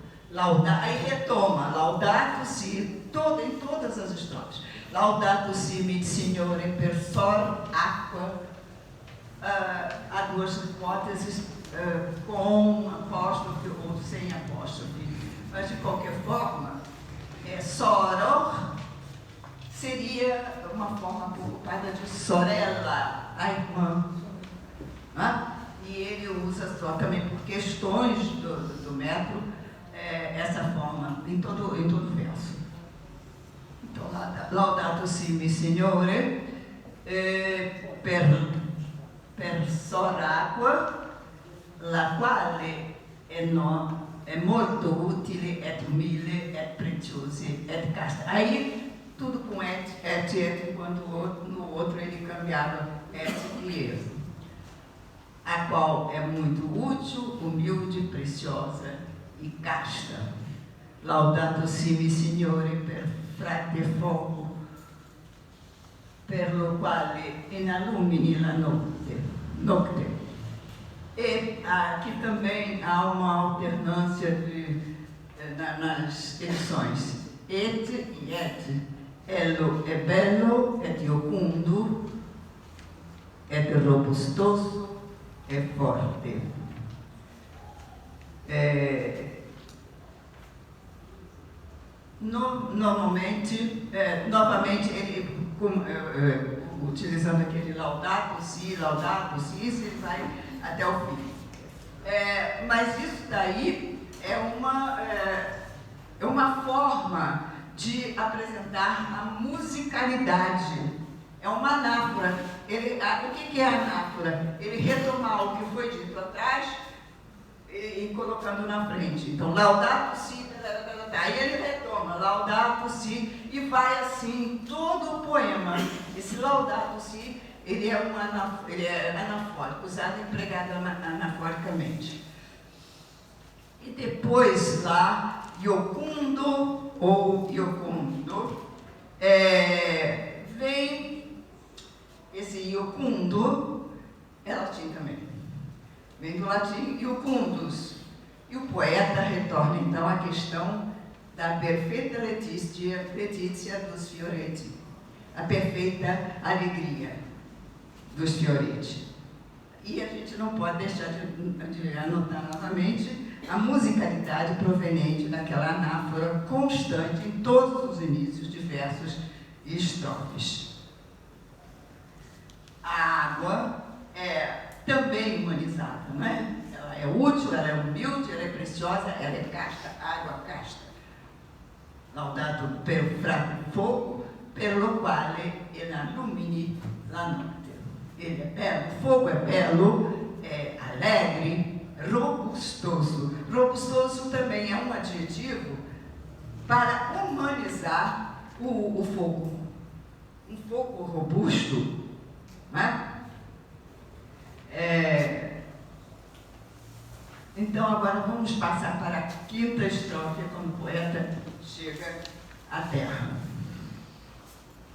Aí retoma, laudato si, em todas as estrofes. Laudato si mit Signore per sor aqua. Há duas hipóteses, com apóstrofe ou sem apóstrofe. Mas, de qualquer forma, soror seria uma forma ocupada de sorella, a irmã. E ele usa só também por questões do método essa forma em todo o verso. Então, laudato si mi Signore per sor aqua, la quale è molto utile, et umile, et preziosi, et casta. Aí, tudo com et, enquanto no outro ele cambiava et e eu. A qual é muito útil, humilde, preciosa e casta. Laudato si mi Signore per frate fogo, per lo quale inalumini la notte. E aqui também há uma alternância nas edições. Et e et. Ello è bello, et iocundo, et robustoso, e forte. Novamente, ele, utilizando aquele laudato si, isso ele vai até o fim. Mas isso daí é uma forma de apresentar a musicalidade. É uma anáfora. O que é a anáfora? Ele retomar o que foi dito atrás e colocando na frente. Então, laudato si, aí ele retoma, laudato si, e vai assim todo o poema. Esse laudato si, ele é anafórico, usado e empregado anaforicamente. E depois lá, iocundo ou iocundo, vem esse iocundo, é latim também, vem do latim iocundus. E o poeta retorna então à questão da perfeita Letizia dos Fioretti, a perfeita alegria dos Fioretti. E a gente não pode deixar de anotar novamente a musicalidade proveniente daquela anáfora constante em todos os inícios de versos e estrofes. A água é também humanizada, não é? Ela é útil, ela é humilde, ela é preciosa, ela é casta, água casta. Laudato per fogo, per lo quale illumini la notte. Ele é belo, o fogo é belo, é alegre, robustoso. Robustoso também é um adjetivo para humanizar o fogo. Um fogo robusto, né? Então agora vamos passar para a quinta estrofe, quando o poeta chega à terra.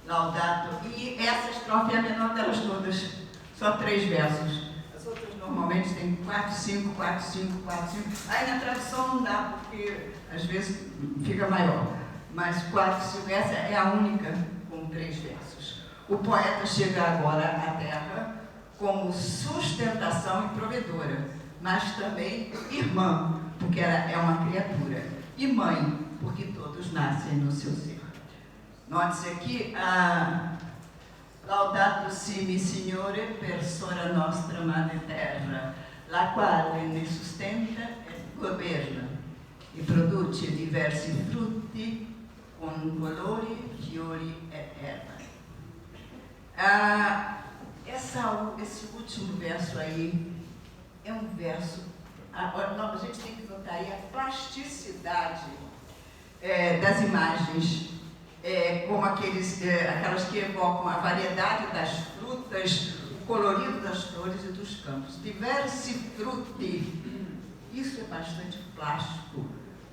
Laudato. E essa estrofe é a menor delas todas, só 3 versos. As outras normalmente tem 4, 5, 4, 5, 4, 5. Aí na tradução não dá, porque às vezes fica maior. Mas 4, 5, essa é a única com 3 versos. O poeta chega agora à terra como sustentação e provedora, mas também irmã, porque ela é uma criatura, e mãe, porque todos nascem no seu ser. Note-se aqui a Laudato si mi Signore per sola nostra madre terra, la quale ne sustenta e governa, e produce diversi frutti con colori, fiori e erva. Esse último verso aí é um verso, a gente tem que notar aí a plasticidade das imagens, como aquelas que evocam a variedade das frutas, o colorido das flores e dos campos. Diversi frutti, isso é bastante plástico.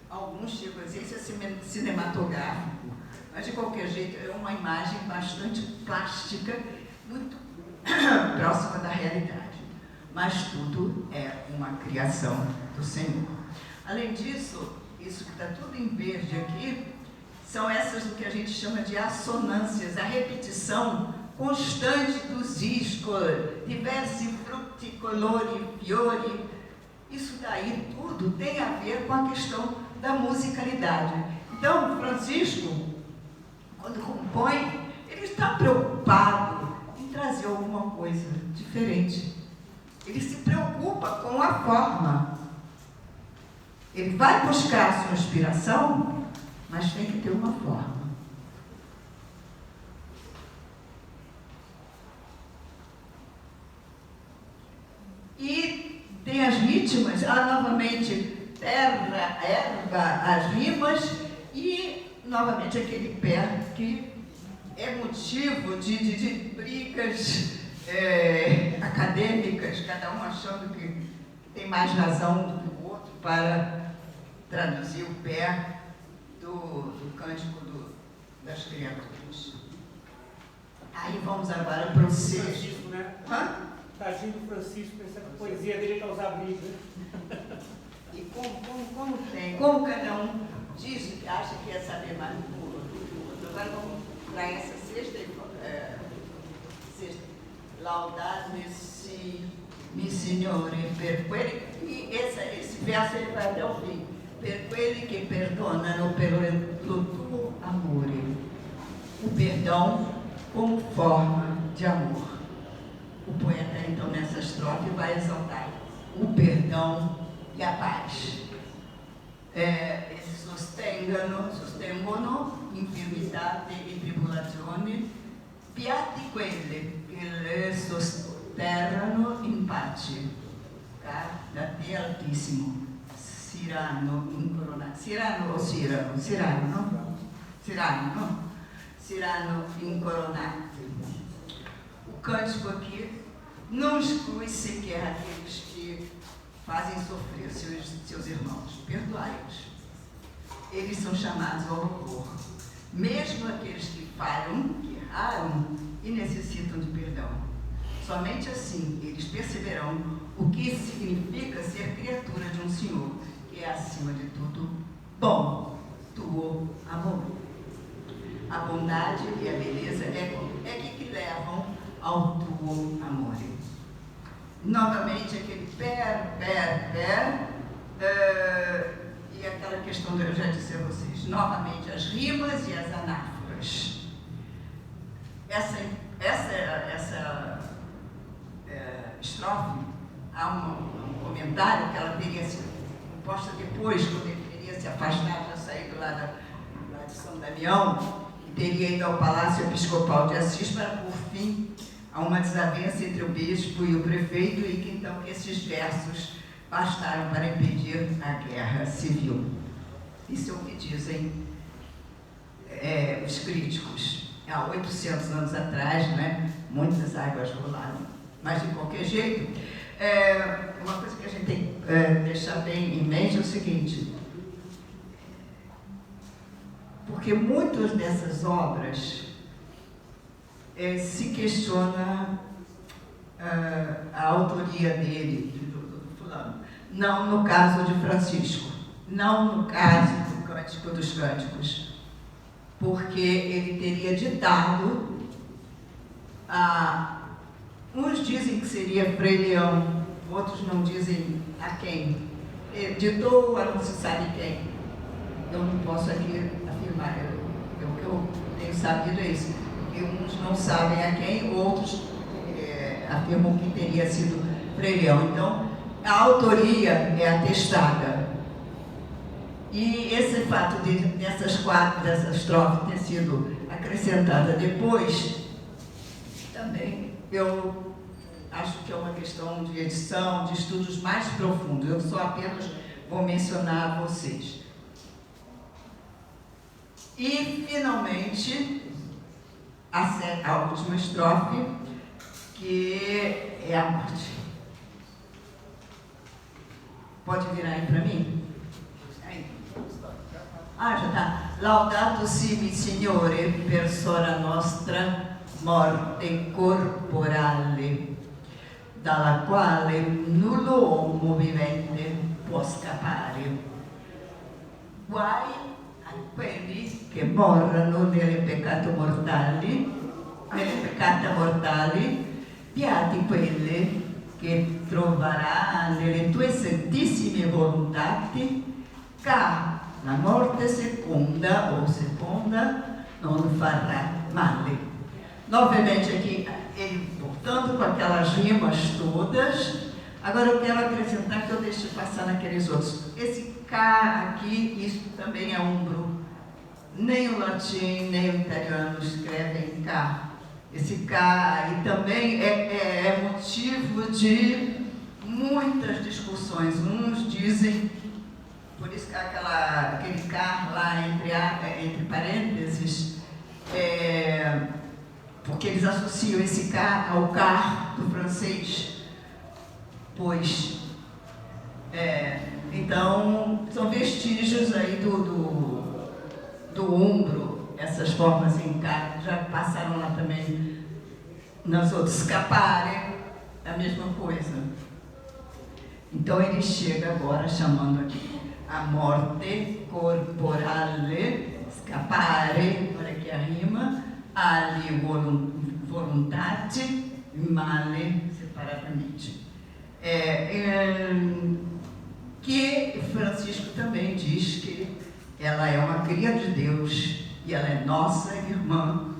Alguns chegam a dizer isso é cinematográfico, mas de qualquer jeito é uma imagem bastante plástica, muito próxima da realidade. Mas tudo é uma criação do Senhor. Além disso, isso que está tudo em verde aqui, são essas do que a gente chama de assonâncias, a repetição constante dos iscos, diversi frutti, colori, fiori. Isso daí tudo tem a ver com a questão da musicalidade. Então, Francisco, quando compõe, ele está preocupado em trazer alguma coisa diferente. Ele se preocupa com a forma. Ele vai buscar a sua inspiração, mas tem que ter uma forma. E tem as ritmas, novamente, terra, erva, as rimas, e novamente aquele pé que é motivo de brigas acadêmicas, cada um achando que tem mais razão do que o outro para traduzir o pé do cântico das criaturas. Aí vamos agora para o sexto. Francisco, né? Tadinho do Francisco, pensando que a poesia dele causar briga. E como cada um diz, acha que ia saber mais do outro. Agora vamos para essa sexta. Laudate si mi Signore per quelli, e esse verso ele vai até o fim, per quelli che perdonano per lo tuo amore. O perdão como forma de amor. O poeta, então, nessa estrofe vai exaltar o perdão e a paz. Sostengono infermità e tribolazioni, piatti quelli che le sosterrano in pace, da te Altissimo, Sirano incoronati. Sirano incoronati. O cântico aqui não exclui sequer aqueles que fazem sofrer seus irmãos. Perdoai-os. Eles são chamados ao louvor. Mesmo aqueles que falham, que erraram e necessitam de perdão. Somente assim eles perceberão o que significa ser criatura de um Senhor, que é, acima de tudo, bom. tuo amor. A bondade e a beleza é que levam ao tuo amor. Novamente, aquele e aquela questão que eu já disse a vocês. Novamente, as rimas e as anáforas. Essa estrofe, há um comentário que ela teria sido posta depois, quando ele teria se afastado, já saído lá de São Damião, e teria ido ao Palácio Episcopal de Assis para pôr fim a uma desavença entre o bispo e o prefeito, e que então esses versos bastaram para impedir a guerra civil. Isso é o que dizem os críticos. Há 800 anos atrás, né, muitas águas rolaram. Mas, de qualquer jeito, uma coisa que a gente tem que deixar bem em mente é o seguinte: porque muitas dessas obras se questiona a autoria dele, do fulano. Não no caso de Francisco, não no caso do Cântico dos Cânticos, porque ele teria ditado uns dizem que seria Frei Leão, outros não dizem a quem. Ele ditou a não se sabe quem. Eu não posso aqui afirmar. O que eu tenho sabido é isso. Que uns não sabem a quem, outros afirmam que teria sido Frei Leão. Então, a autoria é atestada. E esse fato dessa estrofe ter sido acrescentada depois, também eu acho que é uma questão de edição, de estudos mais profundos. Eu só apenas vou mencionar a vocês. E, finalmente, a última estrofe, que é a morte. Pode virar aí para mim? Já está. Laudato sibi Signore per sora nostra morte corporale, dalla quale nullo uomo vivente può scappare. Guai a quelli che morrono nelle peccati mortali, beati quelli che troverà nelle tue santissime volontati, car la morte seconda non fará male. Novamente aqui, ele voltando com aquelas rimas todas. Agora eu quero acrescentar, que eu deixei passar naqueles outros. Esse K aqui, isso também é umbro. Nem o latim, nem o italiano escrevem K. Esse K aí também é motivo de muitas discussões. Uns dizem, por isso que aquele K lá entre parênteses, porque eles associam esse K ao car do francês, pois, então, são vestígios aí do umbro, essas formas em K, já passaram lá também nas outras. Scapare, a mesma coisa. Então, ele chega agora chamando aqui a morte corporale, scapare, olha aqui a rima, ali voluntate, male, separadamente. Que Francisco também diz que ela é uma cria de Deus e ela é nossa irmã,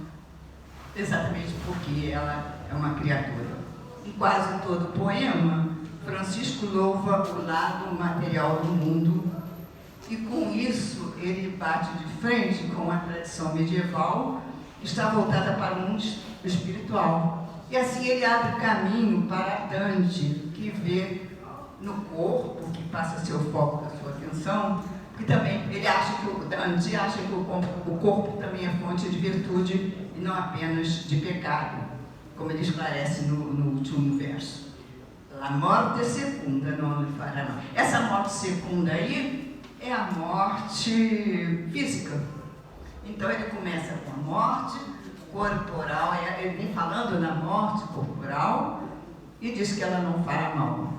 exatamente porque ela é uma criatura. Em quase todo o poema, Francisco louva o lado material do mundo, e com isso ele bate de frente com a tradição medieval, que está voltada para o mundo espiritual. E assim ele abre caminho para Dante, que vê no corpo, que passa a ser o foco da sua atenção, porque também ele acha que Dante acha que o corpo também é fonte de virtude e não apenas de pecado, como ele esclarece no último verso. A morte secunda não lhe fará mal. Essa morte secunda aí é a morte física. Então ele começa com a morte corporal, ele vem falando na morte corporal e diz que ela não fará mal.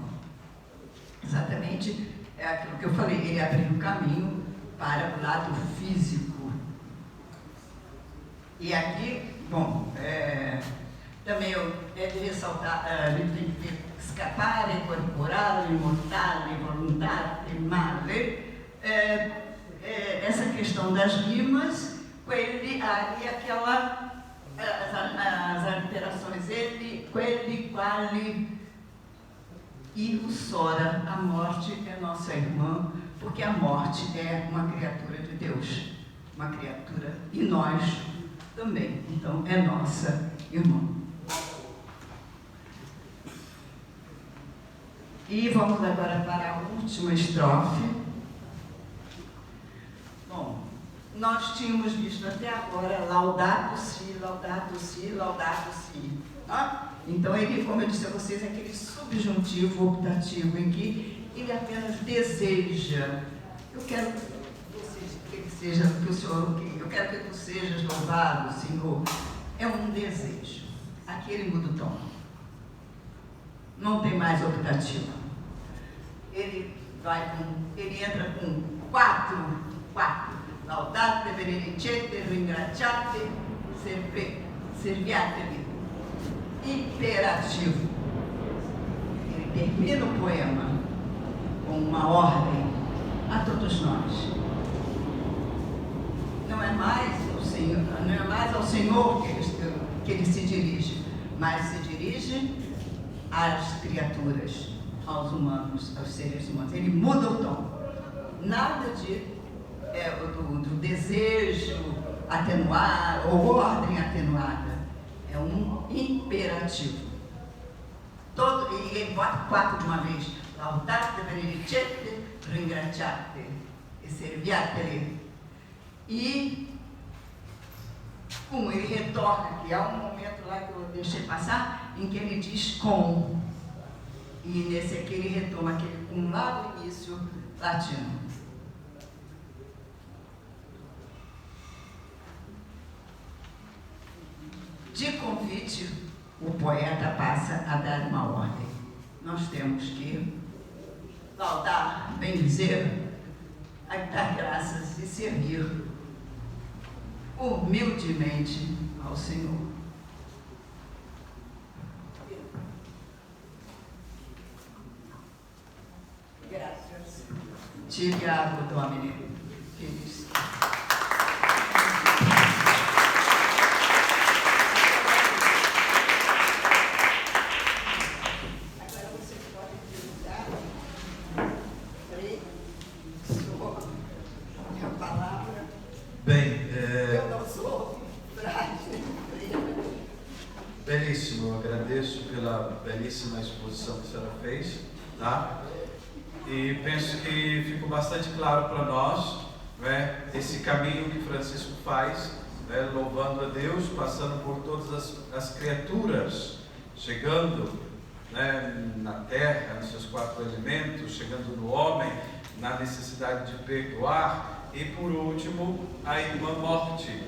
Exatamente é aquilo que eu falei, ele abriu o caminho para o lado físico. E aqui, bom, também eu devo ressaltar, tem que ver escapare, corporale, mortale, voluntate, male. Essa questão das rimas, quelli, e aquela, as alterações, ele, quelli, quali, e o sora, a morte é nossa irmã, porque a morte é uma criatura de Deus, uma criatura, e nós também, então é nossa irmã. E vamos agora para a última estrofe. Bom, nós tínhamos visto até agora laudato si, laudato si, laudato si. Tá? Então ele, como eu disse a vocês, é aquele subjuntivo optativo em que ele apenas deseja. Eu quero que ele seja, que o Senhor, eu quero que tu sejas louvado, Senhor. É um desejo. Aqui ele muda o tom. Não tem mais optativo. Ele entra com quatro. Laudate, benedicete, ringraziate, serviate-lhe. Imperativo. Ele termina o poema com uma ordem a todos nós. Não é mais ao Senhor que ele se dirige, mas se dirige às criaturas, aos humanos, aos seres humanos. Ele muda o tom. Nada do desejo atenuado ou ordem atenuada. É um imperativo. E ele bota 4 de uma vez. Laudate, benedicete, ringraziate e serviate-lhe. E como ele retorna aqui, há um momento lá que eu deixei passar, em que ele diz com. E nesse aqui ele retoma aquele com lá do início latino. De convite, o poeta passa a dar uma ordem. Nós temos que laudar, bendizer, dar graças e servir humildemente ao Senhor. Graças. Te gravo, Domine, feliz. Agora você pode utilizar a palavra. Bem, eu não sou frágil. Belíssimo, eu agradeço pela belíssima exposição que a senhora fez, tá? E penso que ficou bastante claro para nós, né, esse caminho que Francisco faz, né, louvando a Deus, passando por todas as criaturas, chegando, né, na terra, nos seus 4 elementos, chegando no homem, na necessidade de perdoar, e por último, a irmã morte,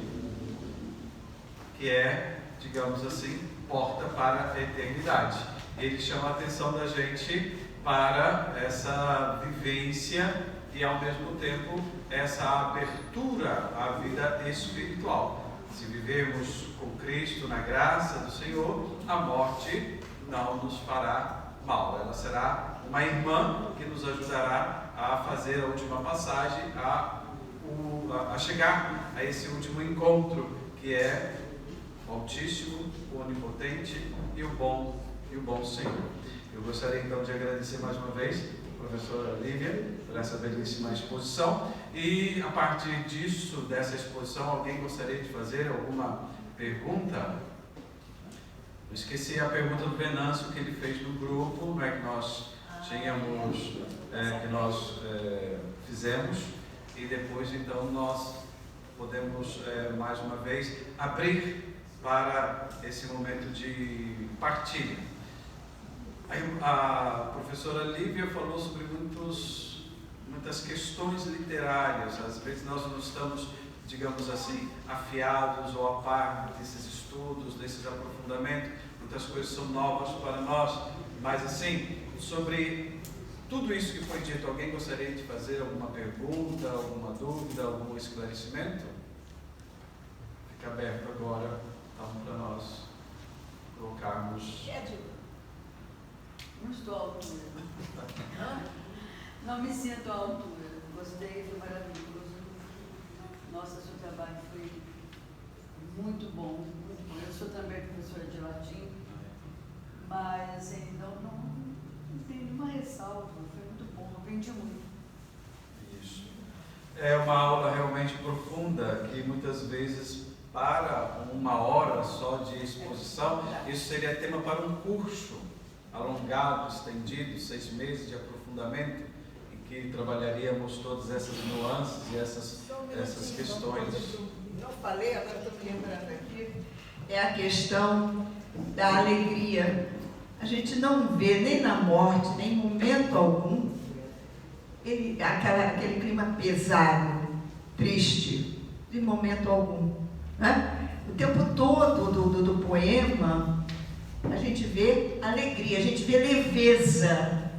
que é, digamos assim, porta para a eternidade. Ele chama a atenção da gente para essa vivência e, ao mesmo tempo, essa abertura à vida espiritual. Se vivermos com Cristo na graça do Senhor, a morte não nos fará mal. Ela será uma irmã que nos ajudará a fazer a última passagem, a chegar a esse último encontro, que é o Altíssimo, o Onipotente e o bom Senhor. Eu gostaria então de agradecer mais uma vez a professora Lívia por essa belíssima exposição, e a partir disso, dessa exposição, alguém gostaria de fazer alguma pergunta? Eu esqueci a pergunta do Venâncio que ele fez no grupo, né, que nós tínhamos, que nós fizemos, e depois então nós podemos mais uma vez abrir para esse momento de partilha. A professora Lívia falou sobre muitas questões literárias. Às vezes nós não estamos, digamos assim, afiados ou a par desses estudos, desses aprofundamentos. Muitas coisas são novas para nós, mas assim, sobre tudo isso que foi dito, alguém gostaria de fazer alguma pergunta, alguma dúvida, algum esclarecimento? Fica aberto agora, então, para nós colocarmos. Não estou à altura. Não me sinto à altura. Gostei, foi maravilhoso. Nossa, seu trabalho foi muito bom, muito bom. Eu sou também professora de latim, mas assim, não tem nenhuma ressalva. Foi muito bom, aprendi muito. Isso. É uma aula realmente profunda que muitas vezes, para uma hora só de exposição, isso seria tema para um curso alongado, estendido, 6 meses de aprofundamento, em que trabalharíamos todas essas nuances e essas questões. Não falei, agora estou me lembrando aqui, é a questão da alegria. A gente não vê nem na morte, nem em momento algum, aquele clima pesado, triste, de momento algum. Né? O tempo todo do poema, a gente vê alegria, a gente vê leveza,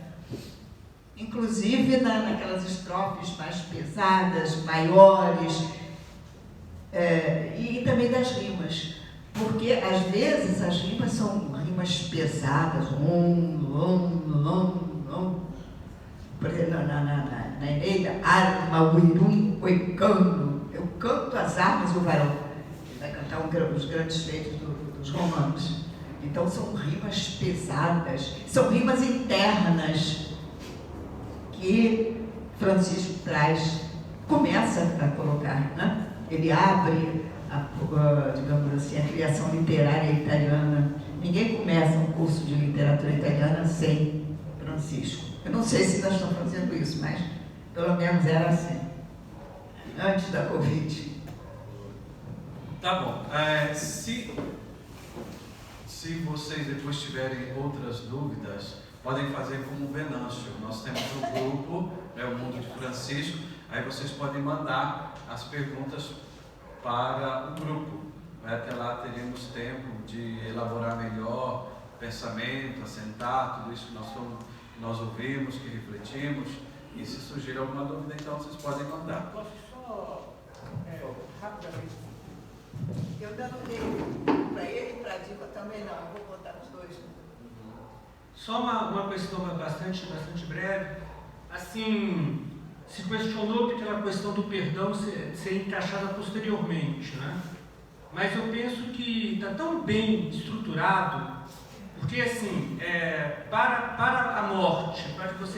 inclusive naquelas estrofes mais pesadas, maiores, e também das rimas, porque às vezes as rimas são rimas pesadas, por exemplo, na Eneida, arma, uirum, oicano, eu canto as armas e o varão, ele vai cantar os grandes feitos dos romanos. Então são rimas pesadas, são rimas internas que Francisco começa a colocar, né? Ele abre, digamos assim, a criação literária italiana. Ninguém começa um curso de literatura italiana sem Francisco. Eu não sei se nós estamos fazendo isso, mas pelo menos era assim, antes da Covid. Tá bom. Se vocês depois tiverem outras dúvidas, podem fazer como o Venâncio. Nós temos um grupo, o Mundo de Francisco, aí vocês podem mandar as perguntas para o grupo. Até lá teremos tempo de elaborar melhor o pensamento, assentar tudo isso que nós ouvimos, que refletimos, e se surgir alguma dúvida, então vocês podem mandar. Posso só, rapidamente? Eu ainda não dei para ele e para a Diva também não, eu vou botar os dois. Só uma questão bastante breve. Assim, se questionou que aquela questão do perdão ser encaixada posteriormente, né? Mas eu penso que está tão bem estruturado, porque assim, para a morte, para que você